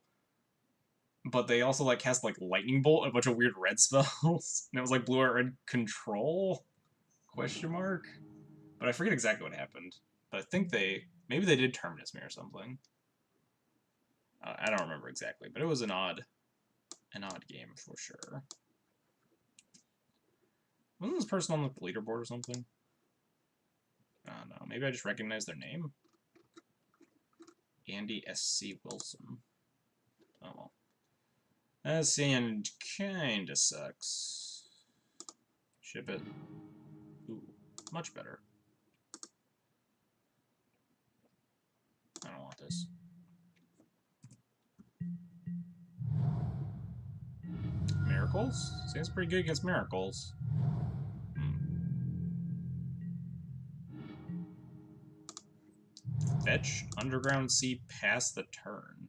but they also like cast like Lightning Bolt and a bunch of weird red spells. And it was like blue-white red control question mark. But I forget exactly what happened. But I think maybe they did Terminus Me or something. I don't remember exactly, but it was an odd game for sure. Wasn't this person on the leaderboard or something? I don't know. Maybe I just recognize their name. Andy S.C. Wilson. Oh well. That sand kinda sucks. Ship it. Ooh, much better. I don't want this. Miracles? Seems pretty good against Miracles. Fetch, Underground Sea, pass the turn.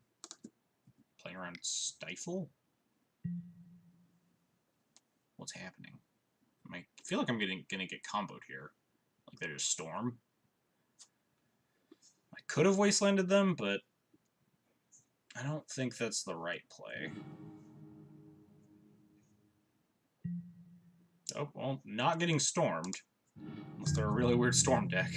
Playing around Stifle? What's happening? I feel like I'm gonna get comboed here. Like there's Storm. I could have Wastelanded them, but I don't think that's the right play. Oh, well, not getting stormed. Unless they're a really weird storm deck.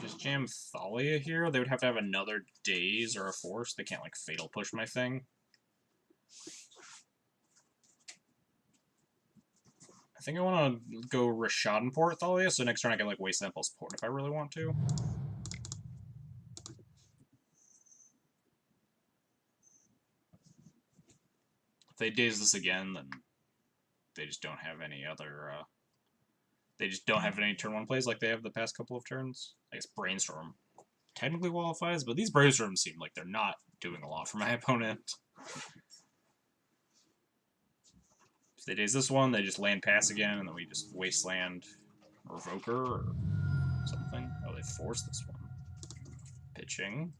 Just jam Thalia here? They would have to have another Daze or a Force. They can't, like, Fatal Push my thing. I think I want to go Rishadan Thalia, so next turn I can, like, Wasteland plus Port if I really want to. If they Daze this again, then they just don't have any other, they just don't have any turn 1 plays like they have the past couple of turns. I guess Brainstorm technically qualifies, but these Brainstorms seem like they're not doing a lot for my opponent. If they daze this one, they just land pass again, and then we just Wasteland Revoker or something. Oh, they force this one. Pitching.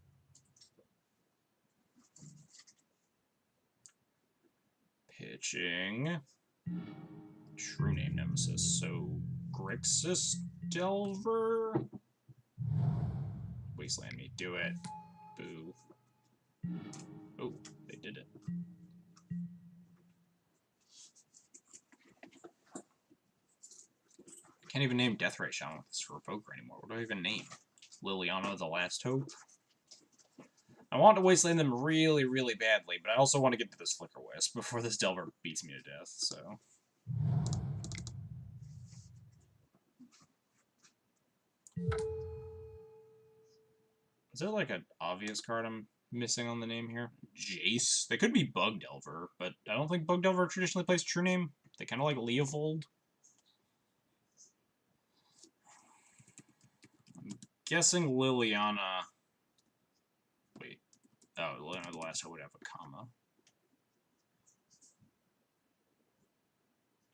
Pitching. True name Nemesis. So, Grixis Delver? Wasteland me. Do it. Boo. Oh, they did it. Can't even name Deathrite Shaman with this Revoker anymore. What do I even name? Liliana the Last Hope? I want to wasteland them really, really badly, but I also want to get to this Flicker Wisp before this Delver beats me to death, so... Is there like an obvious card I'm missing on the name here? Jace? They could be Bug Delver, but I don't think Bug Delver traditionally plays True Name. They kind of like Leovold. I'm guessing Liliana... Wait. Oh, Liliana the last hope would have a comma.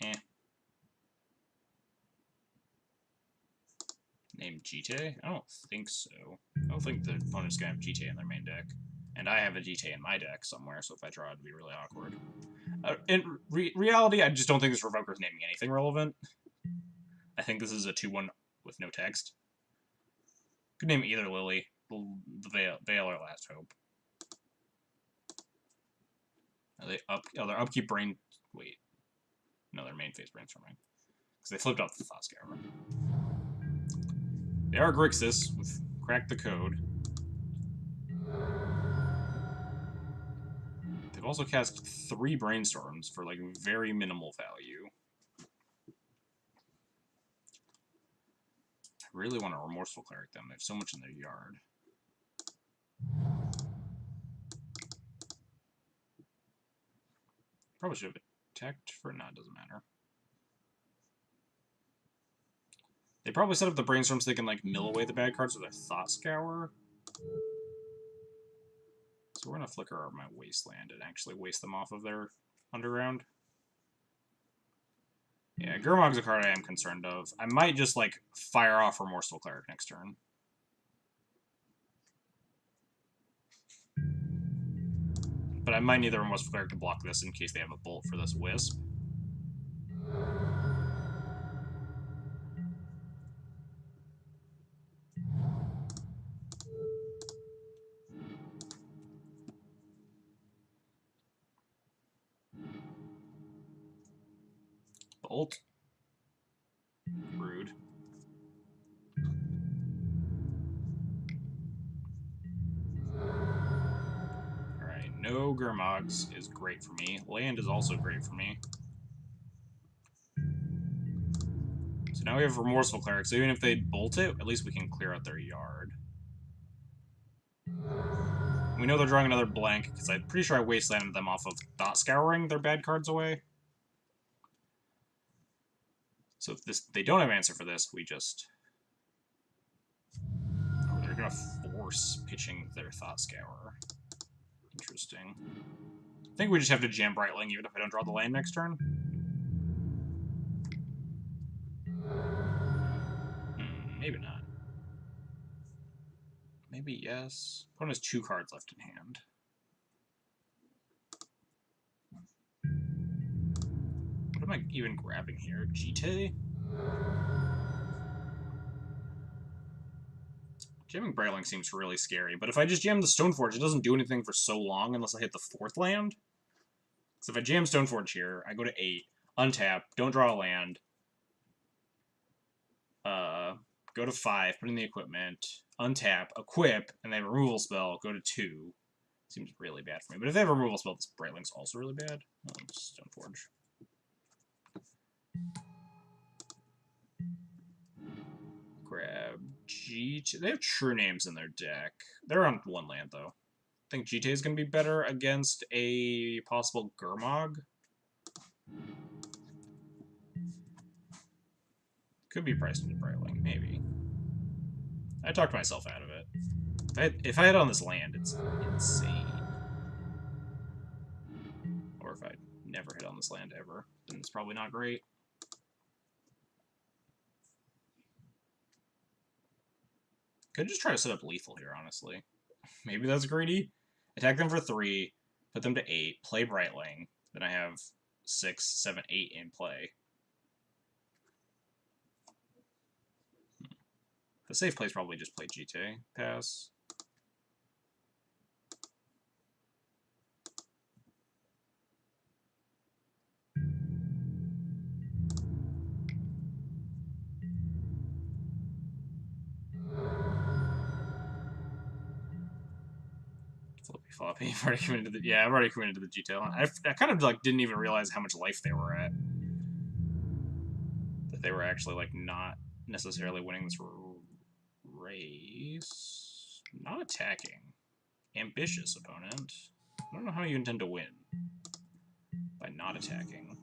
Eh. Name GTA? I don't think so. I don't think the opponent's gonna have GTA in their main deck. And I have a GTA in my deck somewhere, so if I draw, it'd be really awkward. In reality, I just don't think this Revoker's naming anything relevant. I think this is a 2-1 with no text. Could name either Lily, the Veil or Last Hope. Are they up? Oh, their upkeep brain. Wait. No, their main phase brainstorming. Because they flipped off the Thought Scour. They are Grixis with Crack the Code. They've also cast 3 Brainstorms for, like, very minimal value. I really want to Remorseful Cleric them. They have so much in their yard. Probably should have attacked for... No, it doesn't matter. They probably set up the Brainstorm so they can, like, mill away the bad cards with their Thought Scour. So we're going to Flicker out my Wasteland and actually waste them off of their Underground. Yeah, Gurmag's a card I am concerned of. I might just, like, fire off Remorseful Cleric next turn. But I might need the Remorseful Cleric to block this in case they have a Bolt for this Wisp. Bolt. Rude. Alright, no Gurmags is great for me. Land is also great for me. So now we have Remorseful Cleric, so even if they bolt it, at least we can clear out their yard. We know they're drawing another blank, because I'm pretty sure I wastelanded them off of Thought Scouring their bad cards away. So if they don't have answer for this, we just... Oh, they're going to force pitching their Thought Scour. Interesting. I think we just have to jam Brightling even if I don't draw the land next turn. Maybe not. Maybe yes. Opponent has 2 cards left in hand. What am I even grabbing here? GTA? Jamming Brightling seems really scary, but if I just jam the Stoneforge, it doesn't do anything for so long unless I hit the 4th land. So if I jam Stoneforge here, I go to 8, untap, don't draw a land, go to 5, put in the equipment, untap, equip, and they have a removal spell, go to 2. Seems really bad for me. But if they have a removal spell, this Brightling's also really bad. Stoneforge. Grab GT. They have True Names in their deck. They're on 1 land, though. I think GTA is going to be better against a possible Gurmag. Could be priced into Brightling, maybe. I talked myself out of it. If I hit on this land, it's insane. Or if I never hit on this land ever, then it's probably not great. Could just try to set up lethal here, honestly. Maybe that's greedy. Attack them for 3, put them to 8, play Brightling. Then I have 6, 7, 8 in play. The safe play is probably just play GTA. Pass. floppy. I've already committed to the I've already committed to the detail. I kind of like didn't even realize how much life they were at. That they were actually like not necessarily winning this race. Not attacking. Ambitious opponent. I don't know how you intend to win by not attacking.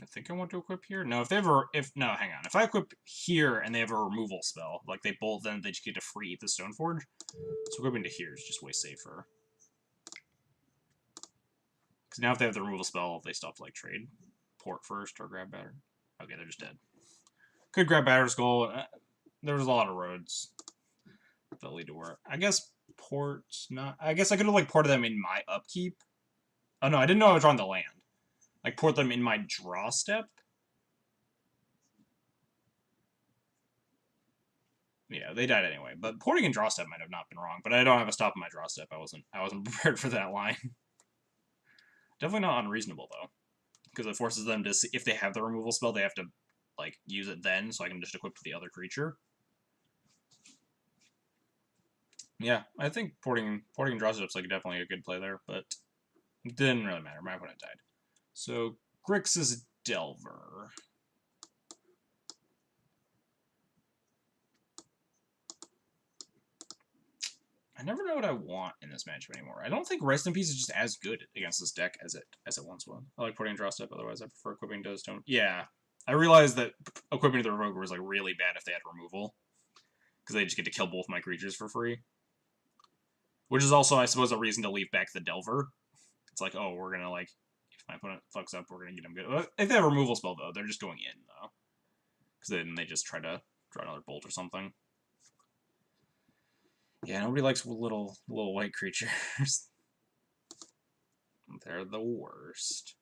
I think I want to equip here. No, hang on. If I equip here and they have a removal spell, like they bolt, then they just get to free the Stoneforge. So equipping to here is just way safer. Because now if they have the removal spell, they still have to like trade port first or grab batter. Okay, they're just dead. Could grab batter skull. There was a lot of roads that lead to where I guess port's not. I guess I could have like ported them in my upkeep. Oh no, I didn't know I was drawing the land. Like port them in my draw step. Yeah, they died anyway. But porting in draw step might have not been wrong. But I don't have a stop in my draw step. I wasn't prepared for that line. Definitely not unreasonable though, because it forces them to see, if they have the removal spell, they have to like use it then, so I can just equip to the other creature. Yeah, I think porting in draw step's like definitely a good play there, but it didn't really matter. My opponent died. So Grix is Delver. I never know what I want in this matchup anymore. I don't think Rest in Peace is just as good against this deck as it once was. I like putting in draw step, otherwise I prefer equipping to Stone. Yeah. I realized that equipping to the Revoker was like really bad if they had removal. Because they just get to kill both my creatures for free. Which is also, I suppose, a reason to leave back the Delver. It's like, oh, we're gonna like, if my opponent fucks up, we're gonna get him good. If they have a removal spell though, they're just going in though. Because then they just try to draw another bolt or something. Yeah, nobody likes little white creatures. They're the worst.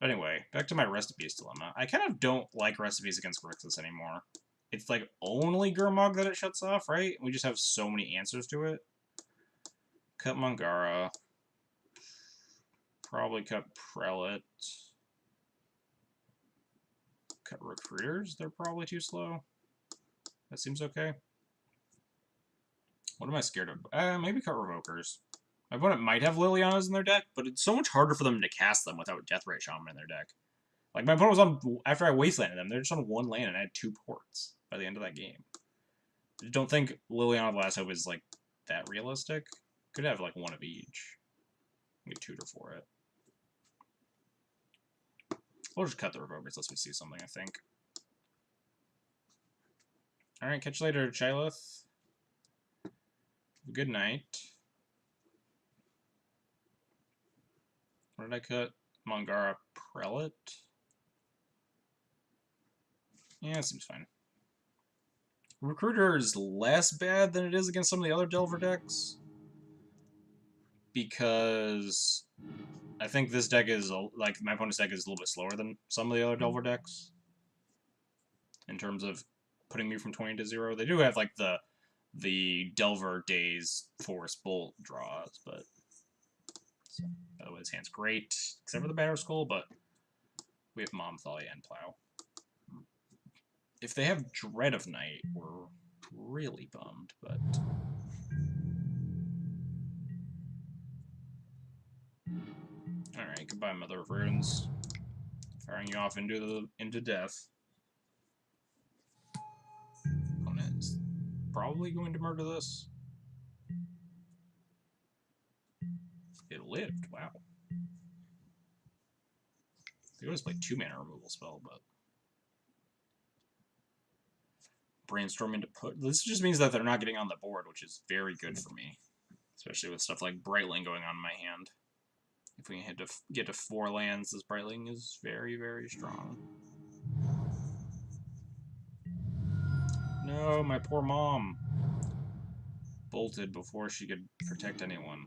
But anyway, back to my recipes dilemma. I kind of don't like recipes against Grixis anymore. It's like only Gurmag that it shuts off, right? We just have so many answers to it. Cut Mangara. Probably cut Prelate. Cut Recruiters. They're probably too slow. That seems okay. What am I scared of? Maybe cut Revokers. My opponent might have Lilianas in their deck, but it's so much harder for them to cast them without Deathrite Shaman in their deck. Like, my opponent was on, after I wastelanded them, they're just on one land and I had 2 ports by the end of that game. I don't think Liliana of Last Hope is, like, that realistic. Could have, like, one of each. Get tutor for it. We'll just cut the Revokers unless we see something, I think. Alright, catch you later, Chylith. Good night. What did I cut? Mangara Prelate? Yeah, it seems fine. Recruiter is less bad than it is against some of the other Delver decks. Because I think this deck is, like, my opponent's deck is a little bit slower than some of the other Delver decks. In terms of putting me from 20 to 0. They do have, like, the Delver Days Force Bolt draws, but... So, by the way, his hand's great, except for the Batter Skull, but we have Mom, Thalia, and Plow. If they have Dread of Night, we're really bummed, but... Alright, goodbye, Mother of Runes. Firing you off into death. Opponent's probably going to murder this. It lived, wow. They always play 2-mana removal spell, but... Brainstorm into put... This just means that they're not getting on the board, which is very good for me. Especially with stuff like Brightling going on in my hand. If we can get to 4 lands, this Brightling is very, very strong. No, my poor mom. Bolted before she could protect anyone.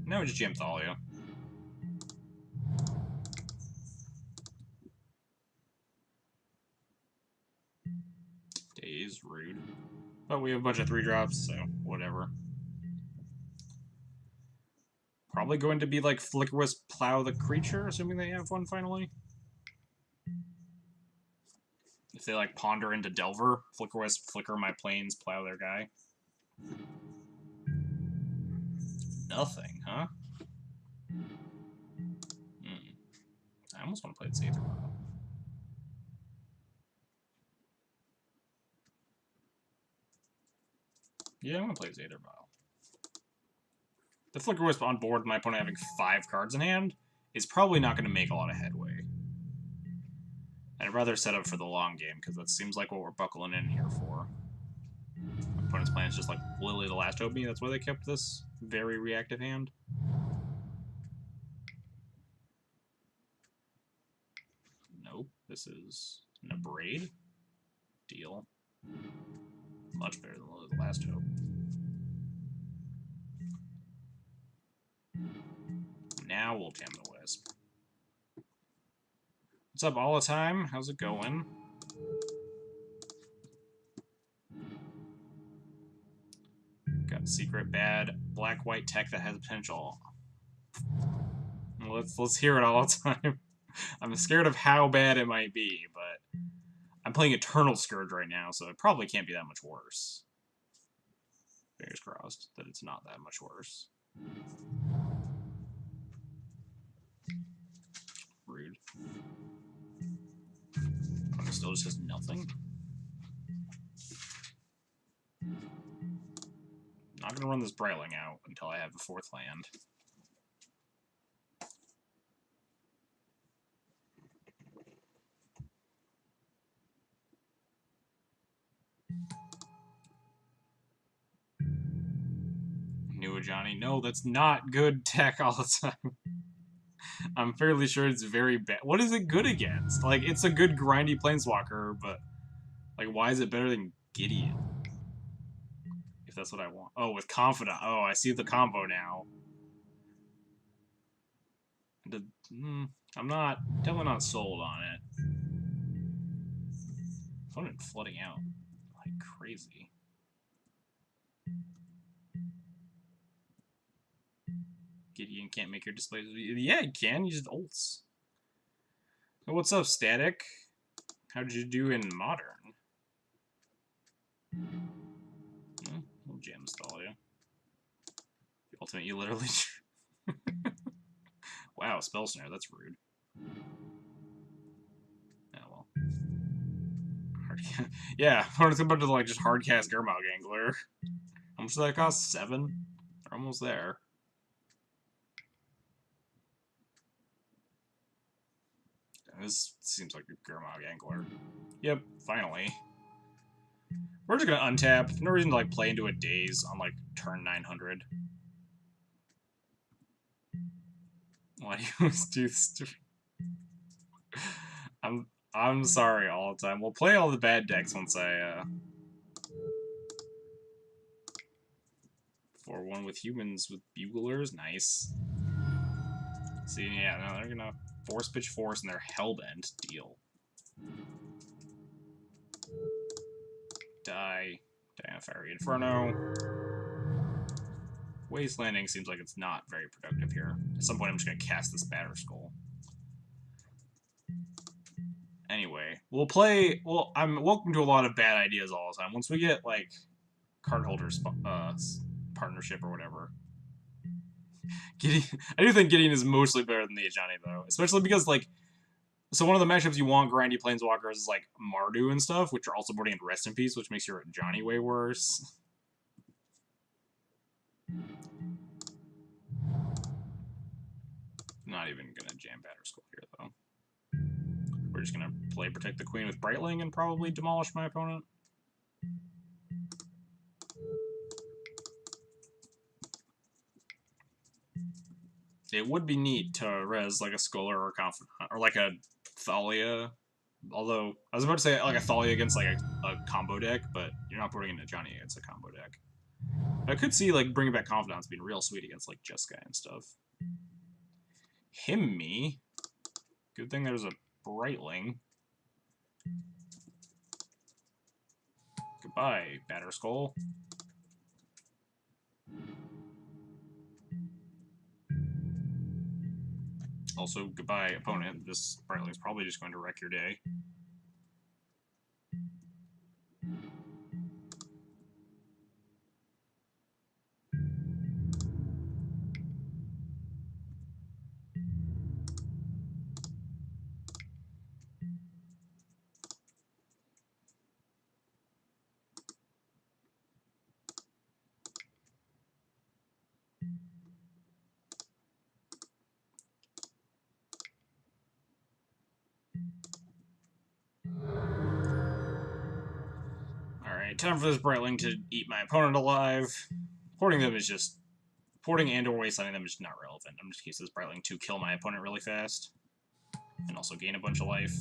Now we just jam Thalia. Days, rude. But we have a bunch of 3-drops, so whatever. Probably going to be like Flicker Wisp Plow the Creature, assuming they have one finally. If they like Ponder into Delver, Flicker Wisp, Flicker my planes, Plow their guy. Nothing, huh? I almost want to play the Aether Vial. Yeah, I'm going to play the Aether Vial. The Flicker Wisp on board, my opponent having 5 cards in hand, is probably not going to make a lot of headway. I'd rather set up for the long game, because that seems like what we're buckling in here for. My opponent's plan is just like Lily the Last Hope me, that's why they kept this very reactive hand. Nope, this is an Abrade. Deal. Much better than Lily the Last Hope. Now we'll jam the Wisp. What's up all the time? How's it going? Got a secret bad black-white tech that has potential. Let's hear it all the time. I'm scared of how bad it might be, but I'm playing Eternal Scourge right now, so it probably can't be that much worse. Fingers crossed that it's not that much worse. Rude. It still just has nothing. Not gonna run this Brightling out until I have a 4th land. New Johnny. No, that's not good tech all the time. I'm fairly sure it's very bad. What is it good against? Like, it's a good grindy Planeswalker, but like, why is it better than Gideon? If that's what I want. Oh, with Confidant. Oh, I see the combo now. I'm definitely not sold on it. Opponent flooding out like crazy. Gideon can't make your displays. Yeah, he can. He just ults. So what's up, Static? How did you do in Modern? We'll jam stall you. The ultimate, you literally. Wow, Spell Snare. That's rude. Oh well. Yeah, opponent's about to like just hardcast Gurmag Angler. How much did that cost? 7? They're almost there. This seems like a Gurmag Angler. Yep, finally. We're just gonna untap. No reason to like play into a Daze on like turn 900. Why do you do stupid? I'm sorry all the time. We'll play all the bad decks once I 4-1 with humans with buglers, nice. See, yeah, no, they're gonna force pitch force and they're hellbent. Deal. Die. Fiery Inferno. Wastelanding seems like it's not very productive here. At some point I'm just gonna cast this Batter Skull. Anyway, we'll play. Well, I'm welcome to a lot of bad ideas all the time. Once we get like cardholders partnership or whatever. Gideon, I do think Gideon is mostly better than the Ajani though, especially because like, so one of the matchups you want grindy planeswalkers is like Mardu and stuff, which are also boarding in Rest in Peace, which makes your Ajani way worse. Not even gonna jam Batter Skull here though. We're just gonna play Protect the Queen with Brightling and probably demolish my opponent. It would be neat to res like a Scholar or a Confidant, or like a Thalia. Although, I was about to say like a Thalia against like a combo deck, but you're not putting in a Johnny against a combo deck. But I could see like bringing back Confidants being real sweet against like Jeskai and stuff. Me. Good thing there's a Brightling. Goodbye, Batter Skull. Also, goodbye, opponent. This Brightling's probably just going to wreck your day. Alright, time for this Brightling to eat my opponent alive. Porting them is just... Porting and or wastelanding them is just not relevant. I'm just using this Brightling to kill my opponent really fast. And also gain a bunch of life.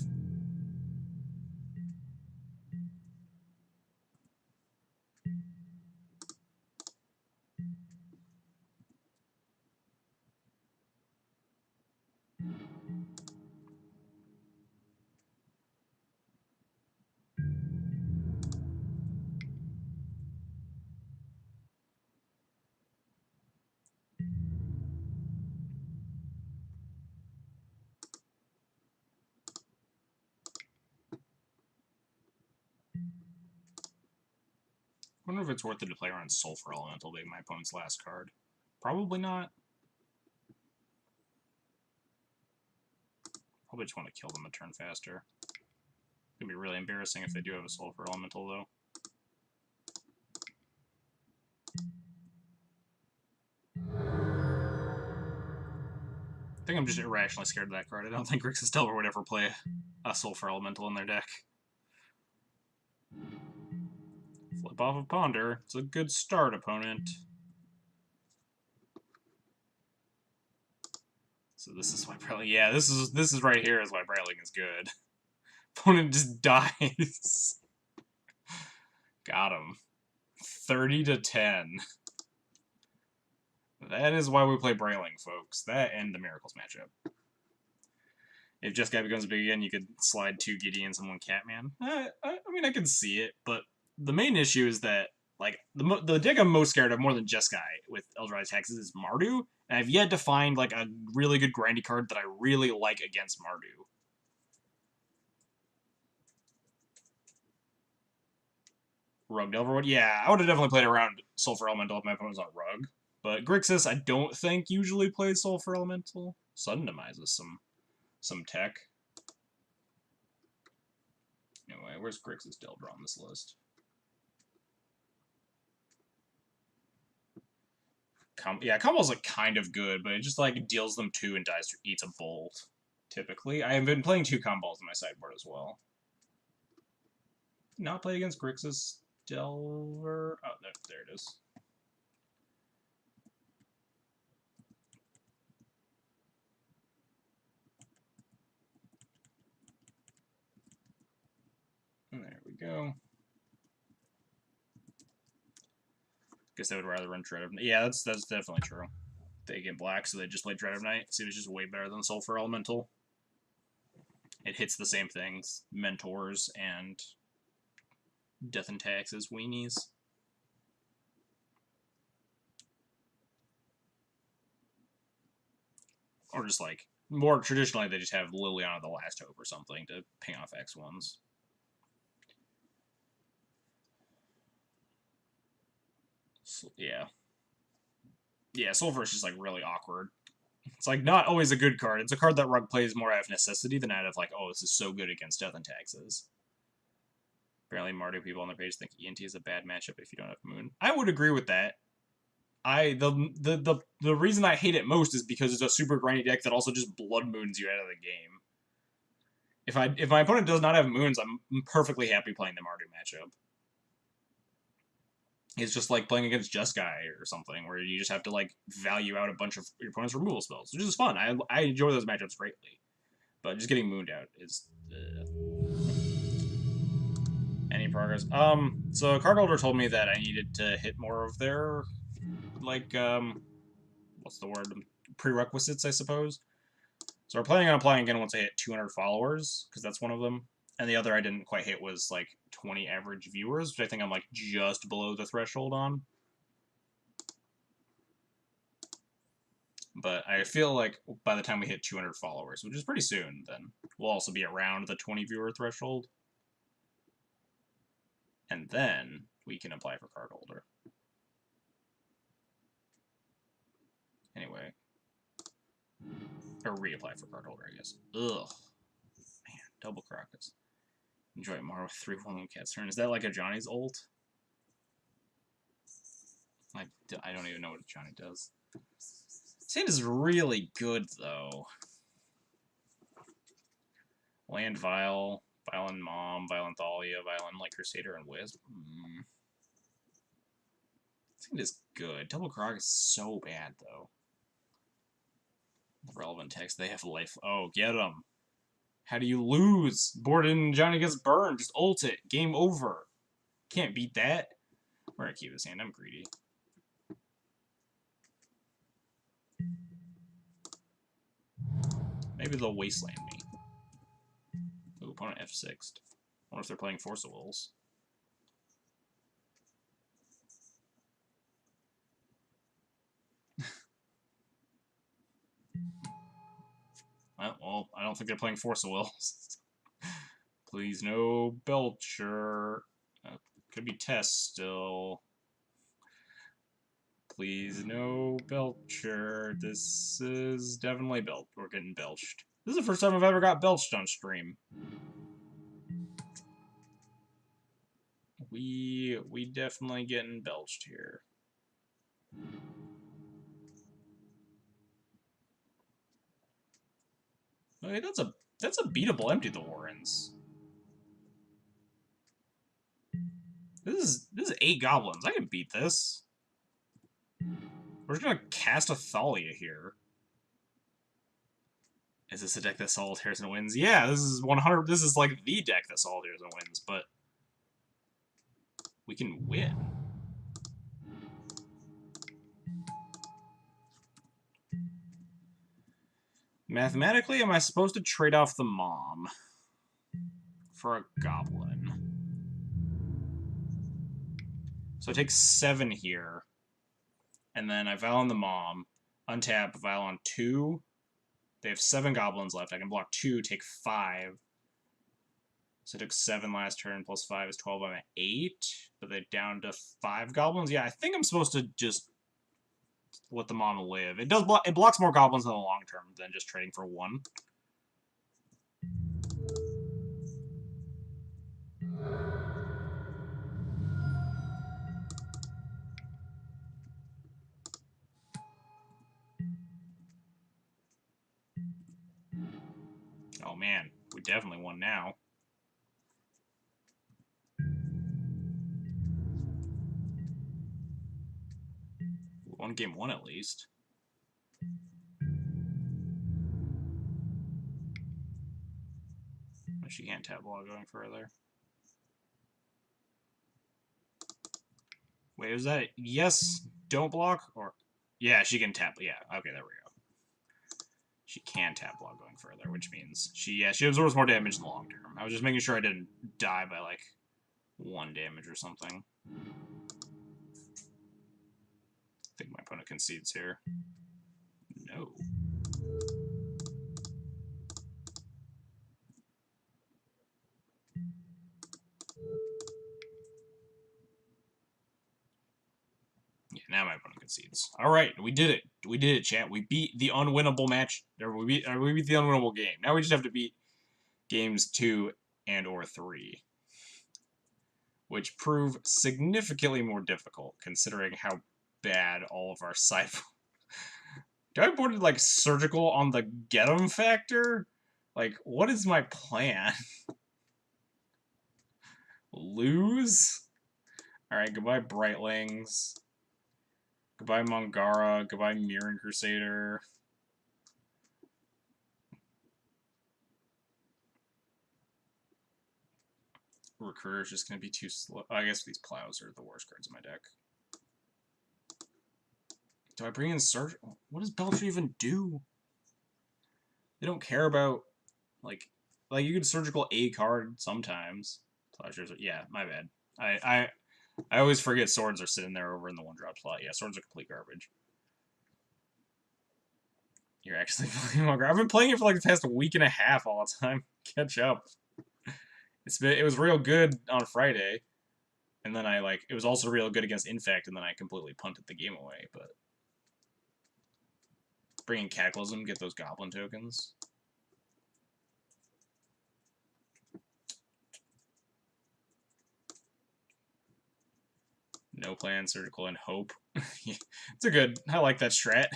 I wonder if it's worth it to play around Sulfur Elemental being my opponent's last card. Probably not. Probably just want to kill them a turn faster. It's going to be really embarrassing if they do have a Sulfur Elemental, though. I think I'm just irrationally scared of that card. I don't think Grixis Delver would ever play a Sulfur Elemental in their deck. Flip off of Ponder. It's a good start, opponent. So this is why Brightling... Yeah, this is right here is why Brightling is good. Opponent just dies. Got him. 30-10. That is why we play Brightling, folks. That and the Miracles matchup. If Just Guy becomes big again, you could slide 2 Gideons and 1 Catman. I mean, I can see it, but the main issue is that, like, the deck I'm most scared of more than Just Guy with Eldritch Taxes is Mardu, and I've yet to find, like, a really good grindy card that I really like against Mardu. Rug Delverwood? Yeah, I would have definitely played around Sulfur Elemental if my opponent was on Rug. But Grixis, I don't think usually plays Sulfur Elemental. Sudden Demise is some tech. Anyway, where's Grixis Delver on this list? Yeah, Combo's like kind of good, but it just like deals them 2 and eats a bolt. Typically, I have been playing 2 combos in my sideboard as well. Not play against Grixis Delver. Oh, there it is. There we go. Guess I would rather run Dread of Night. Yeah, that's definitely true. They get black, so they just play Dread of Night. Seems just way better than Sulfur Elemental. It hits the same things. Mentors and Death and Taxes weenies. Or just like, more traditionally, they just have Liliana the Last Hope or something to ping off X1s. So, yeah. Yeah, Sulfur is just like really awkward. It's like not always a good card. It's a card that Rug plays more out of necessity than out of like, oh, this is so good against Death and Taxes. Apparently, Mardu people on their page think E&T is a bad matchup if you don't have Moon. I would agree with that. The reason I hate it most is because it's a super grindy deck that also just blood moons you out of the game. If my opponent does not have moons, I'm perfectly happy playing the Mardu matchup. It's just like playing against Just Guy or something, where you just have to like value out a bunch of your opponent's removal spells, which is fun. I enjoy those matchups greatly, but just getting mooned out is. Any progress? So Cardholder told me that I needed to hit more of their, like, what's the word? Prerequisites, I suppose. So we're planning on applying again once I hit 200 followers, because that's one of them. And the other I didn't quite hit was like 20 average viewers, which I think I'm like just below the threshold on. But I feel like by the time we hit 200 followers, which is pretty soon, then we'll also be around the 20 viewer threshold. And then we can apply for card holder. Anyway. Or reapply for card holder, I guess. Ugh. Man, double Crocus. Enjoy it more with 3-1 Cat's turn. Is that like a Johnny's ult? Like, I don't even know what Johnny does. Sand is really good, though. Land Vile, Violent Mom, Violent Thalia, Violent Light Crusader, and Wisp. Sand is good. Double Croc is so bad, though. Relevant text. They have life. Oh, get them. How do you lose? Borden Johnny gets burned. Just ult it. Game over. Can't beat that. We're gonna keep this hand. I'm greedy. Maybe they'll wasteland me. Ooh, opponent F6. Wonder if they're playing Force of Wills. Well, I don't think they're playing Force of Wills. Please, no Belcher. Could be Test still. Please, no Belcher. This is definitely Belch. We're getting belched. This is the first time I've ever got belched on stream. We definitely getting belched here. Okay, that's a beatable empty the Warrens. This is 8 goblins. I can beat this. We're just gonna cast a Thalia here. Is this a deck that solitaires and wins? Yeah, this is 100. This is like the deck that solitaires and wins, but we can win. Mathematically, am I supposed to trade off the Mom for a Goblin? So I take 7 here, and then I Val on the Mom, untap, Val on 2. They have 7 Goblins left. I can block 2, take 5. So I took 7 last turn, plus 5 is 12. I'm at 8, but they're down to 5 Goblins. Yeah, I think I'm supposed to just let the Mom live. It does it blocks more Goblins in the long term than just trading for 1. Oh man, we definitely won now. We won game 1 at least. She can't tap while going further. Wait, was that yes, don't block? Or yeah, she can tap. Yeah, okay, there we go. She can tap while going further, which means she absorbs more damage in the long term. I was just making sure I didn't die by like 1 damage or something. I think my opponent concedes here. No. Yeah, now my opponent concedes. All right, we did it. We did it, chat. We beat the unwinnable match. We beat the unwinnable game. Now we just have to beat games 2 and or 3, which prove significantly more difficult considering how bad all of our side. Do I board like surgical on the get 'em factor? Like, what is my plan? Lose? Alright, goodbye Brightlings. Goodbye Mongara. Goodbye Mirren Crusader. Recruiter's just gonna be too slow. I guess these plows are the worst cards in my deck. Do I bring in Surge? What does Belcher even do? They don't care about, like Like, you could surgical a card sometimes. Plowshares, yeah, my bad. I always forget swords are sitting there over in the 1-drop slot. Yeah, swords are complete garbage. You're actually playing longer. I've been playing it for like the past week and a half all the time. Catch up. It was real good on Friday, and then it was also real good against Infect, and then I completely punted the game away. But bringing Cataclysm, get those Goblin tokens. No plan, surgical, and hope. It's a good. I like that strat.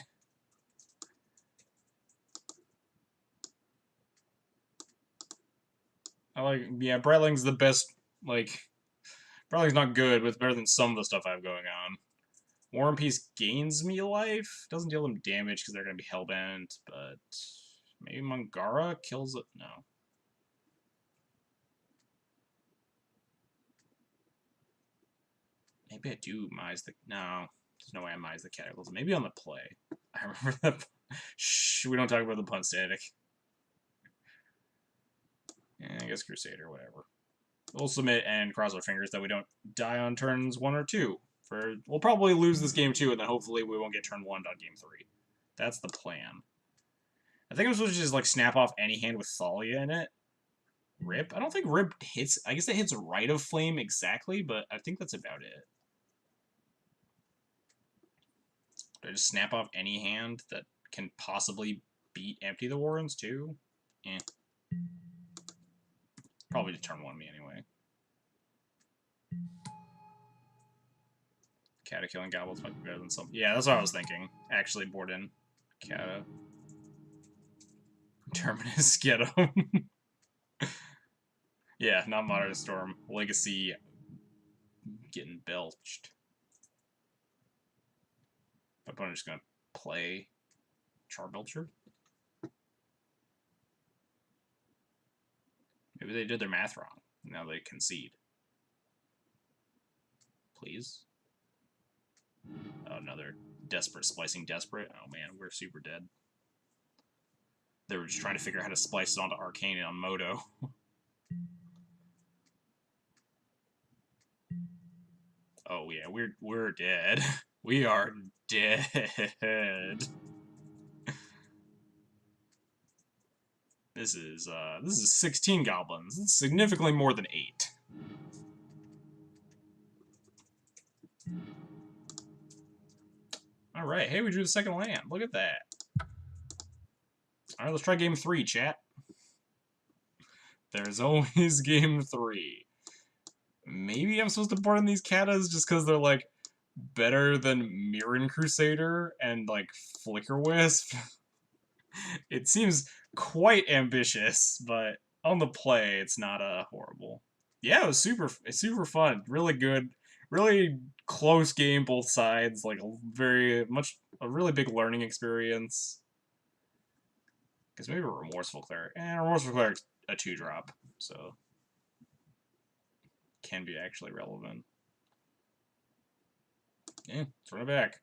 Yeah, Brightling's the best. Brightling's not good, but it's better than some of the stuff I have going on. War and Peace gains me life. Doesn't deal them damage because they're going to be Hellbent, but maybe Mangara kills it. No. Maybe I do Mise the... No. There's no way I Mise the Cataclysm. Maybe on the play. I remember that... Shh, we don't talk about the punt static. I guess Crusader, whatever. We'll submit and cross our fingers that we don't die on turns 1 or 2. We'll probably lose this game 2, and then hopefully we won't get turn 1 on game 3. That's the plan. I think I'm supposed to just, snap off any hand with Thalia in it. Rip? I don't think Rip hits... I guess it hits Rite of Flame exactly, but I think that's about it. Do I just snap off any hand that can possibly beat Empty the Warrens, too? Eh. Probably just turn 1 me anyway. Kata killing goblins might be better than some... Yeah, that's what I was thinking. Actually, board in. Kata. Terminus, get him. Yeah, not Modern Storm. Legacy getting belched. My opponent's just gonna play Charbelcher. Maybe they did their math wrong. Now they concede. Please. Oh, another desperate splicing desperate. Oh man, we're super dead. They were just trying to figure out how to splice it onto Arcane on Moto. Oh yeah, we're dead. We are dead. This is 16 goblins. It's significantly more than 8. All right, hey, we drew the second land. Look at that. All right, let's try game 3, chat. There's always game 3. Maybe I'm supposed to board in these katas just because they're, better than Mirren Crusader and, Flicker Wisp. It seems quite ambitious, but on the play, it's not horrible. Yeah, it was super fun. Really good. Really close game, both sides. A really big learning experience. Because maybe a Remorseful Cleric. Remorseful Cleric's a 2-drop, so can be actually relevant. Yeah, let's run it back.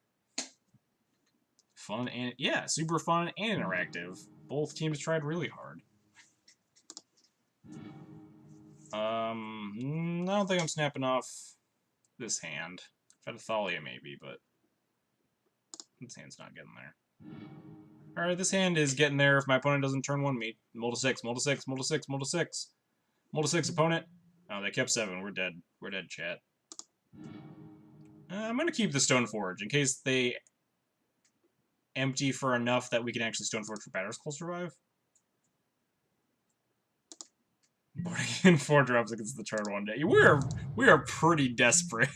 Fun and yeah, super fun and interactive. Both teams tried really hard. I don't think I'm snapping off this hand. If I had a Thalia maybe, but this hand's not getting there. Alright, this hand is getting there if my opponent doesn't turn 1 me. Multi 6, multi 6, multi 6, multi 6. Multi 6 opponent. Oh, they kept 7. We're dead. We're dead, chat. I'm going to keep the Stoneforge in case they empty for enough that we can actually Stoneforge for Batterskull survive. Boarding in 4 drops against the turn 1 day. We are pretty desperate.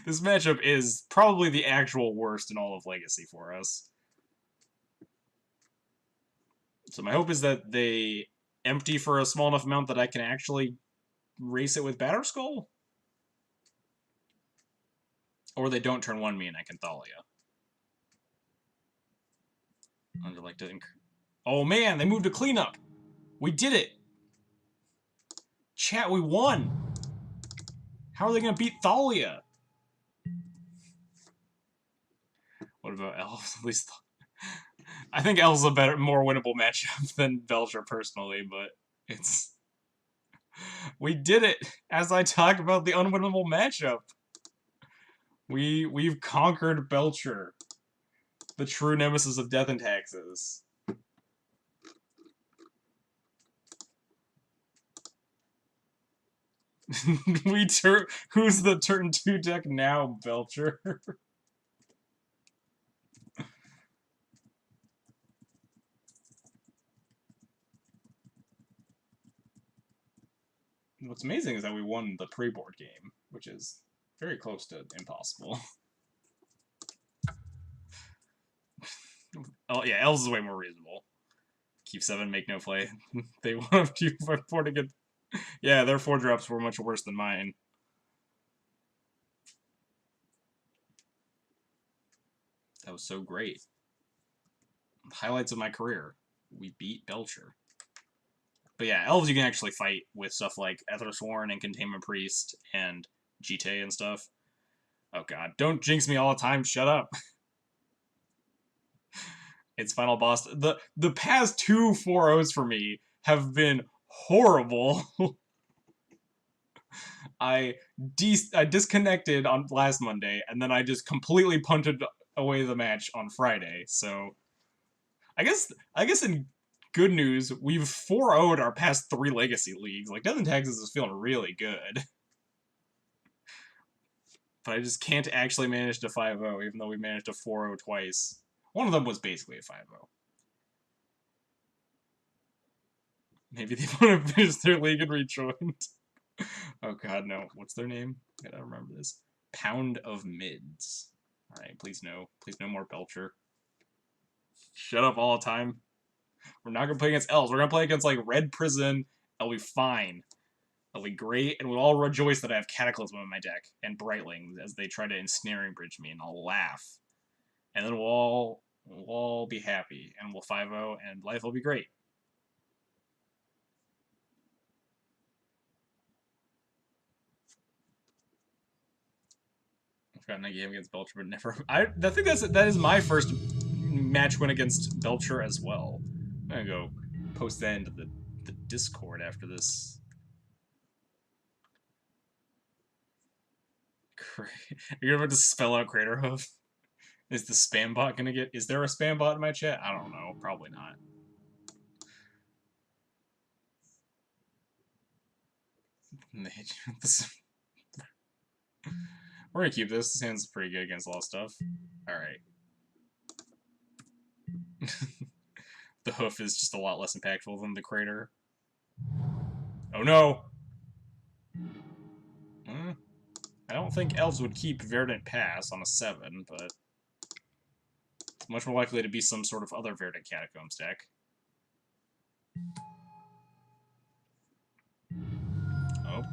This matchup is probably the actual worst in all of Legacy for us. So my hope is that they empty for a small enough amount that I can actually race it with Batterskull. Or they don't turn 1 me and I can Thalia. Oh man, they moved to cleanup. We did it. Chat, we won. How are they going to beat Thalia? What about Elves? At least I think Elves a more winnable matchup than Belcher personally, but It's... We did it! As I talked about the unwinnable matchup. We've conquered Belcher. The true nemesis of Death and Taxes. Who's the turn 2 deck now, Belcher? What's amazing is that we won the pre-board game, which is very close to impossible. Oh yeah, Elves is way more reasonable. Keep 7, make no play. They want to 4 to get... Yeah, their 4-drops were much worse than mine. That was so great. Highlights of my career. We beat Belcher. But yeah, Elves you can actually fight with stuff like Ethersworn and Containment Priest and GT and stuff. Oh god, don't jinx me all the time, shut up. It's final boss. The past 2 4-0s for me have been horrible. I disconnected on last Monday, and then I just completely punted away the match on Friday. So, I guess in good news, we've 4-0'd our past 3 Legacy leagues. Like, Death and Taxes is feeling really good. But I just can't actually manage to 5-0, even though we managed to 4-0 twice. One of them was basically a 5-0. Maybe they want to finish their league and rejoin. Oh god, no. What's their name? I gotta remember this. Pound of Mids. Alright, please no. Please no more Belcher. Shut up all the time. We're not gonna play against Elves. We're gonna play against, like, Red Prison. It'll be fine. It'll be great, and we'll all rejoice that I have Cataclysm in my deck, and Brightling, as they try to ensnaring bridge me, and I'll laugh. And then we'll all be happy, and we'll 5-0, and life will be great. I've gotten a game against Belcher, but never... I think that is my first match win against Belcher as well. I'm gonna go post that into the Discord after this. Are you about to spell out Crater Hoof? Is the spam bot gonna get... Is there a spam bot in my chat? I don't know. Probably not. We're gonna keep this. This hand's pretty good against a lot of stuff. Alright. The hoof is just a lot less impactful than the crater. Oh no! I don't think Elves would keep Verdant Pass on a 7, but it's much more likely to be some sort of other Verdant Catacombs deck. Oh,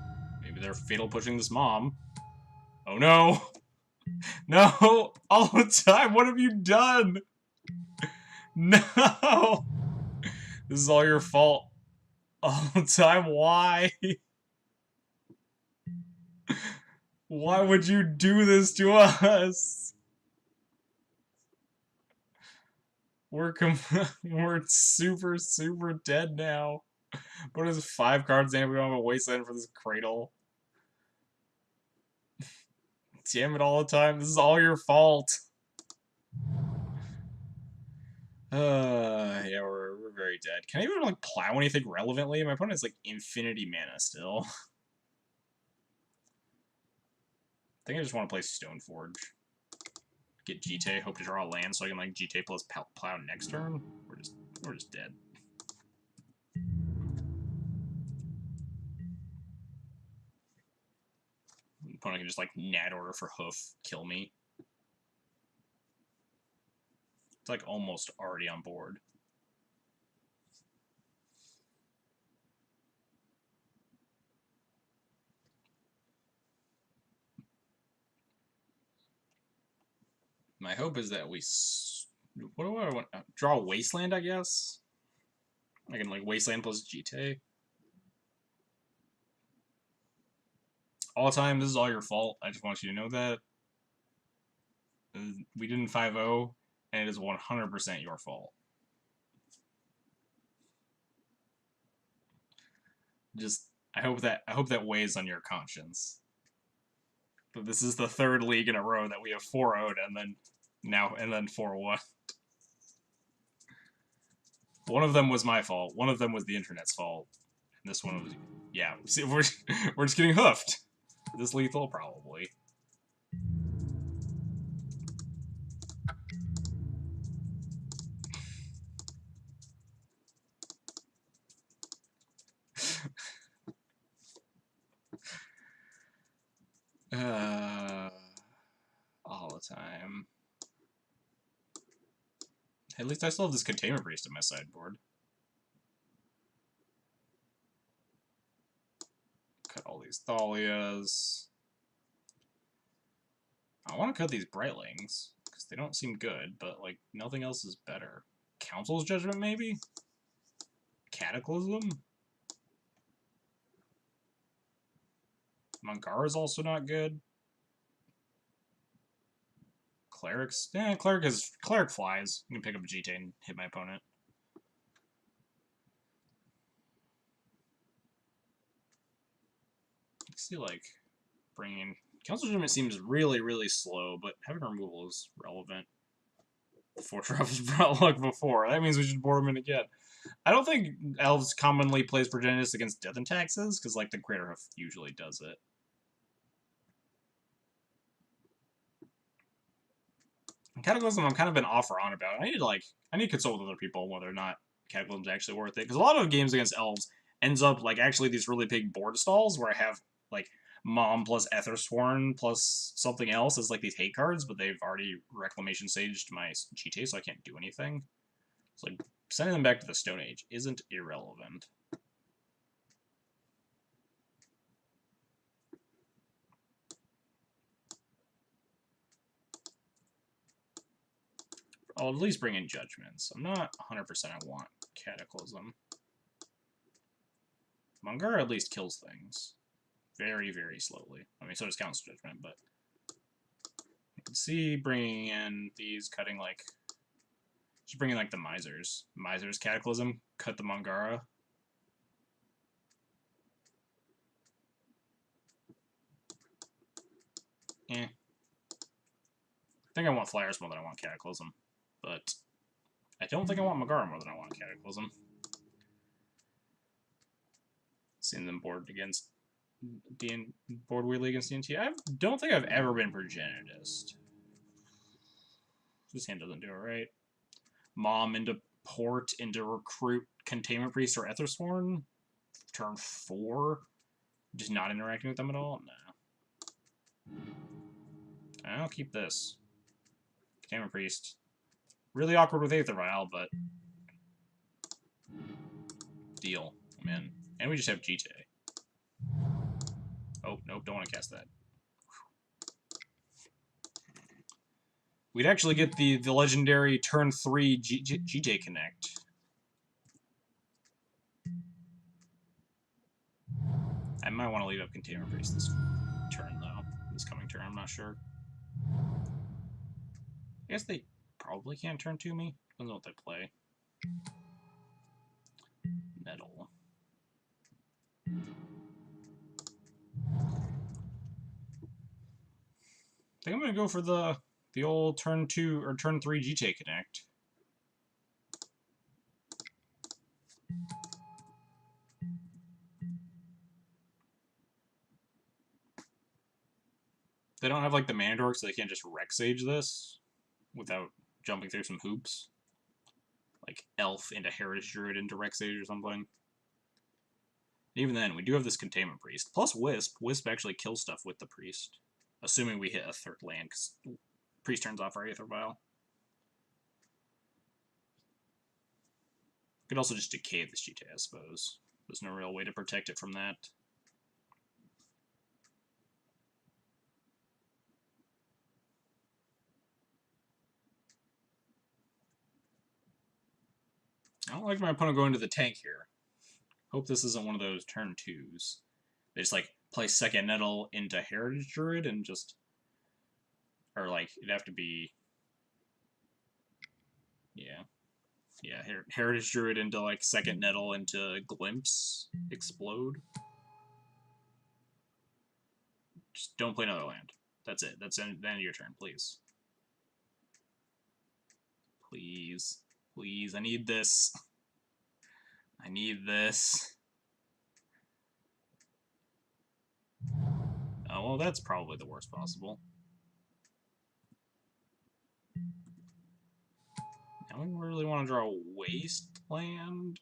maybe they're fatal pushing this mom. Oh no! No! All the time, what have you done? No! This is all your fault. All the time, why? Why would you do this to us? We're super, super dead now. What is 5 cards and we don't have a wasteland for this cradle? Damn it all the time. This is all your fault. Yeah, we're very dead. Can I even, like, plow anything relevantly? My opponent has, like, infinity mana still. I think I just want to play Stoneforge. Get GT, hope to draw a land so I can, like, GT plus plow next turn. We're just dead. The opponent can just, like, Nat order for hoof, kill me. It's, like, almost already on board. My hope is that we... What do I want? Draw a Wasteland, I guess? I can, like, Wasteland plus GT. All the time, this is all your fault. I just want you to know that. We didn't 5-0, and it is 100% your fault. Just I hope that weighs on your conscience. But this is the third league in a row that we have 4-0'd and then 4-1. One of them was my fault. One of them was the internet's fault. And this one was, yeah. See, we're just getting hoofed. This lethal probably. All the time. At least I still have this containment priest in my sideboard. Cut all these Thalias. I want to cut these Brightlings, because they don't seem good, but, like, nothing else is better. Council's Judgment, maybe? Cataclysm? Mangara's also not good. Clerics? Cleric flies. You can pick up a GT and hit my opponent. I see, like, bringing... Council Judgment seems really, really slow, but having removal is relevant. 4 drops brought luck before. That means we should board him in again. I don't think Elves commonly plays Progenitus against Death and Taxes, because, like, the Crater Hoof usually does it. Cataclysm I'm kind of been off or on about. I need to consult with other people whether or not Cataclysm's actually worth it. Because a lot of games against Elves ends up, like, actually these really big board stalls where I have, like, Mom plus Ethersworn plus something else as, like, these hate cards, but they've already Reclamation Saged my GT, so I can't do anything. So, like, sending them back to the Stone Age isn't irrelevant. I'll at least bring in Judgments. I'm not 100% I want Cataclysm. Mangara at least kills things. Very, very slowly. I mean, so does Council Judgment, but... You can see bringing in these, cutting, like... Just bringing, like, the Misers. Misers Cataclysm, cut the Mangara. I think I want Flyers more than I want Cataclysm. But I don't think I want Mangara more than I want Cataclysm. Seeing them board against board weirdly against D&T. I don't think I've ever been Progenitist. This hand doesn't do it right. Mom into Port into Recruit Containment Priest or Ethersworn. Turn 4. Just not interacting with them at all? No. I'll keep this. Containment Priest. Really awkward with Aether Vial, but... Deal. I'm in. And we just have GT. Oh, nope, don't want to cast that. We'd actually get the legendary turn 3 GJ Connect. I might want to leave up Container Priest this turn, though. This coming turn, I'm not sure. I guess they probably can't turn to me. Depends on what they play. Metal. I think I'm going to go for the old turn 2 or turn 3 GT Connect. They don't have, like, the mana dork, so they can't just Rec Sage this without jumping through some hoops. Like, Elf into Heritage Druid into Rec Sage or something. Even then, we do have this Containment Priest. Plus Wisp. Wisp actually kills stuff with the Priest. Assuming we hit a third land, because Priest turns off our Aether Vial. Could also just decay this GT, I suppose. There's no real way to protect it from that. I don't like my opponent going to the tank here. Hope this isn't one of those turn 2s. They just, like, play second Nettle into Heritage Druid and just... Or, like, it'd have to be... Yeah. Yeah, Heritage Druid into, like, second Nettle into Glimpse. Explode. Just don't play another land. That's it. That's the end of your turn, please. Please. Please, I need this. I need this. Oh, well, that's probably the worst possible. Now we really want to draw a Wasteland.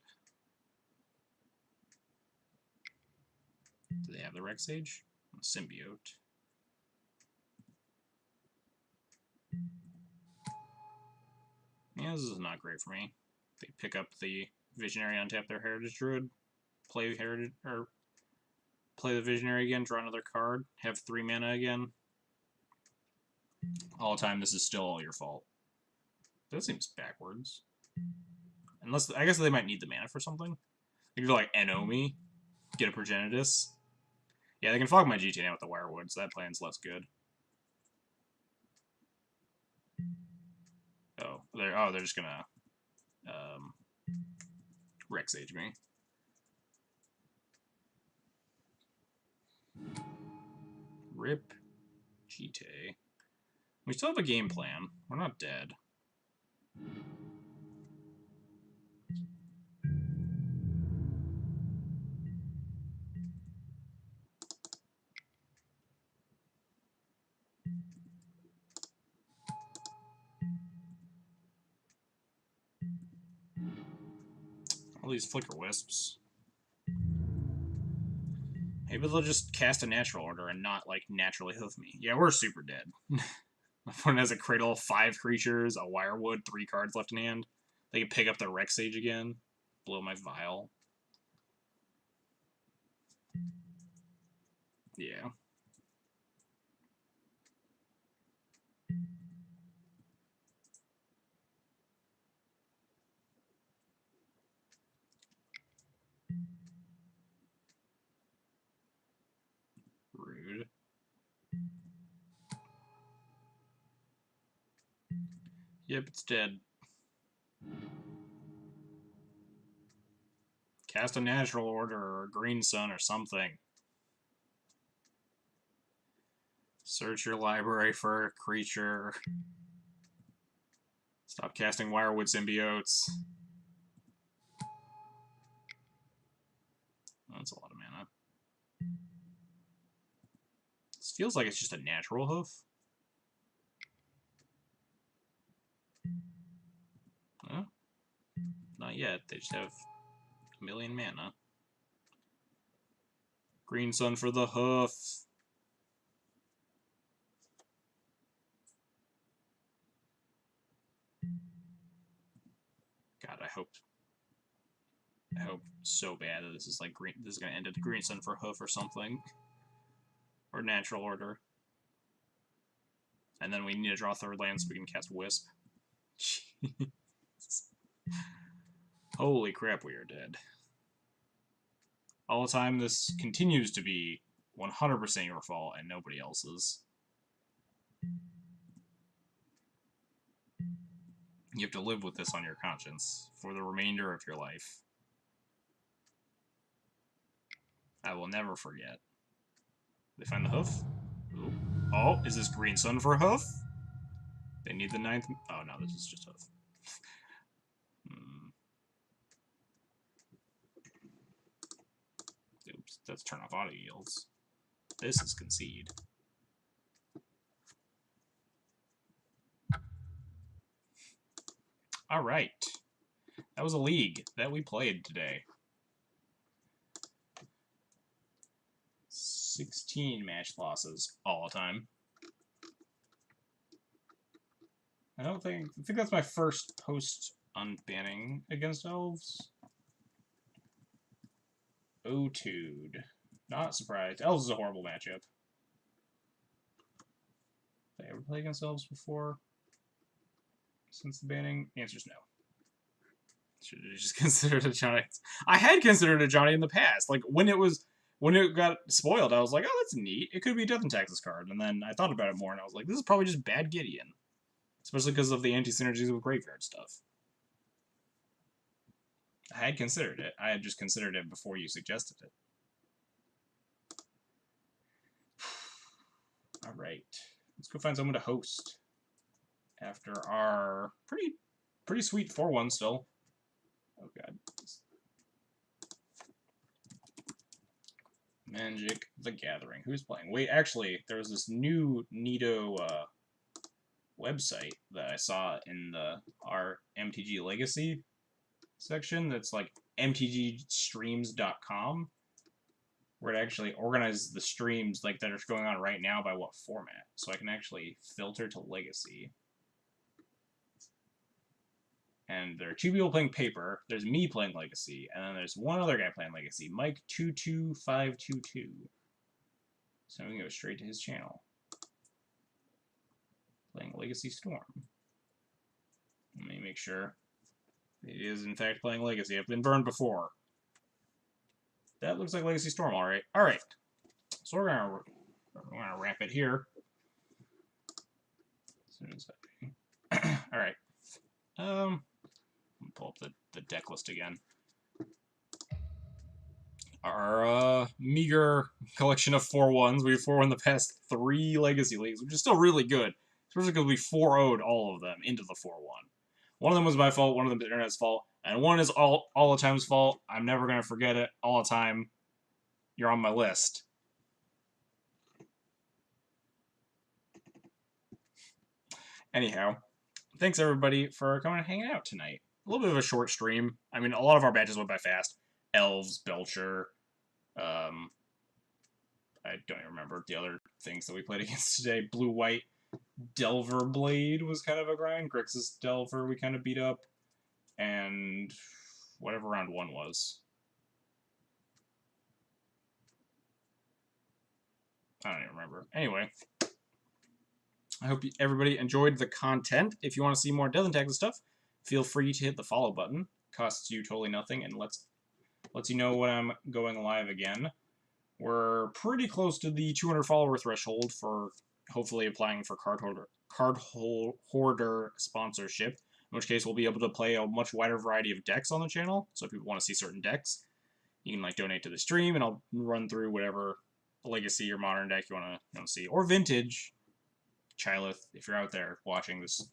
Do they have the Rex Sage? Symbiote. Yeah, this is not great for me. They pick up the Visionary, untap their Heritage Druid, play Heritage, or play the Visionary again, draw another card, have 3 mana again. All the time, this is still all your fault. That seems backwards. Unless, I guess they might need the mana for something. They could, like, NO me, get a Progenitus. Yeah, they can fog my GTN with the Wirewood, so that plan's less good. Oh, they're just gonna Rex Age me. Rip Gite. We still have a game plan. We're not dead. All these Flicker Wisps. Maybe they'll just cast a Natural Order and not, like, naturally hoof me. Yeah, we're super dead. My opponent has a Cradle, 5 creatures, a Wirewood, 3 cards left in hand. They can pick up the Rex Sage again. Blow my Vial. Yeah. Rude. Yep, it's dead. Cast a Natural Order or a Green Sun or something. Search your library for a creature. Stop casting Wirewood Symbiotes. That's a lot of mana. This feels like it's just a natural hoof. Huh? Not yet. They just have a million mana. Green Sun for the hoof. God, I hope so bad that this is like green. This is gonna end at Green Sun for hoof or something, or Natural Order. And then we need to draw 3rd land so we can cast Wisp. Jeez. Holy crap, we are dead. All the time, this continues to be 100% your fault and nobody else's. You have to live with this on your conscience for the remainder of your life. I will never forget. They find the hoof? Ooh. Oh, is this Green Sun for hoof? They need the 9th. Oh no, this is just hoof. Oops, that's turn off auto yields. This is concede. Alright. That was a league that we played today. 16 match losses all the time. I think that's my first post unbanning against Elves. Otude. Not surprised. Elves is a horrible matchup. Did I ever play against Elves before? Since the banning? The answer's no. Should have just considered a Johnny. I had considered a Johnny in the past. Like, when it got spoiled, I was like, oh, that's neat. It could be a Death and Taxes card. And then I thought about it more, and I was like, this is probably just bad Gideon. Especially because of the anti-synergies with Graveyard stuff. I had considered it. I had just considered it before you suggested it. All right, let's go find someone to host after our pretty sweet 4-1 still. Oh god. Magic the Gathering. Who's playing? Wait, actually, there was this new Nito website that I saw in our MTG Legacy section that's like mtgstreams.com, where it actually organizes the streams like that are going on right now by what format. So I can actually filter to Legacy. And there are 2 people playing Paper. There's me playing Legacy, and then there's one other guy playing Legacy, Mike22522. So we can go straight to his channel. Playing Legacy Storm. Let me make sure he is in fact playing Legacy. I've been burned before. That looks like Legacy Storm, alright. Alright. So we're gonna wrap it here. As soon as alright. Pull up the deck list again. Our meager collection of 4-1s. We've 4-1 the past 3 Legacy Leagues, which is still really good. Especially because we 4-0'd all of them into the 4-1. One of them was my fault, one of them the internet's fault, and one is all the time's fault. I'm never going to forget it. All the time. You're on my list. Anyhow, thanks everybody for coming and hanging out tonight. A little bit of a short stream. I mean, a lot of our matches went by fast. Elves, Belcher, I don't even remember the other things that we played against today. Blue-White, Delver Blade was kind of a grind. Grixis Delver we kind of beat up. And whatever round 1 was. I don't even remember. Anyway, I hope everybody enjoyed the content. If you want to see more Death and Taxes stuff, feel free to hit the follow button. Costs you totally nothing and lets you know when I'm going live again. We're pretty close to the 200 follower threshold for hopefully applying for card hoarder sponsorship, in which case we'll be able to play a much wider variety of decks on the channel. So if people want to see certain decks, you can like donate to the stream and I'll run through whatever Legacy or Modern deck you want to see, or Vintage. Chylith, if you're out there watching this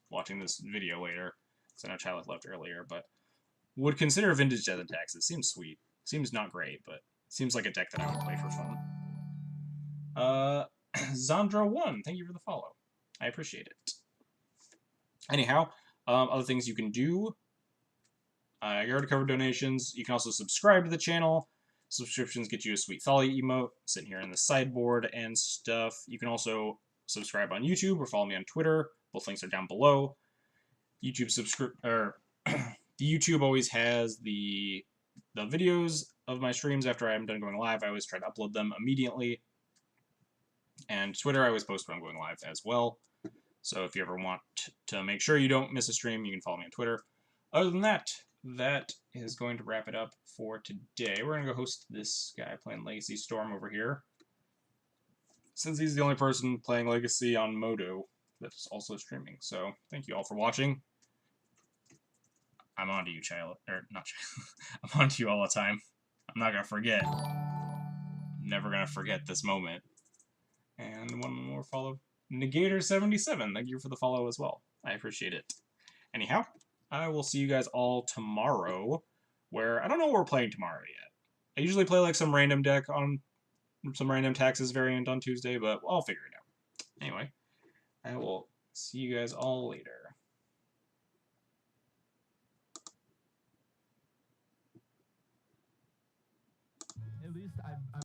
video later, because I know Chylith left earlier, but would consider Vintage Death and Taxes. Seems sweet. Seems not great, but seems like a deck that I would play for fun. Zandra1, thank you for the follow. I appreciate it. Anyhow, other things you can do. I already covered donations. You can also subscribe to the channel. Subscriptions get you a sweet Thalia emote sitting here in the sideboard and stuff. You can also subscribe on YouTube or follow me on Twitter. Both links are down below. YouTube YouTube always has the videos of my streams after I'm done going live. I always try to upload them immediately. And Twitter, I always post when I'm going live as well. So if you ever want to make sure you don't miss a stream, you can follow me on Twitter. Other than that, that is going to wrap it up for today. We're going to go host this guy playing Legacy Storm over here, since he's the only person playing Legacy on Modo that's also streaming. So thank you all for watching. I'm on to you, child. Or not child. I'm on to you all the time. I'm not going to forget. I'm never going to forget this moment. And one more follow. Negator77, thank you for the follow as well. I appreciate it. Anyhow, I will see you guys all tomorrow, where I don't know what we're playing tomorrow yet. I usually play like some random deck on some random taxes variant on Tuesday, but I'll figure it out. Anyway, I will see you guys all later. At least I'm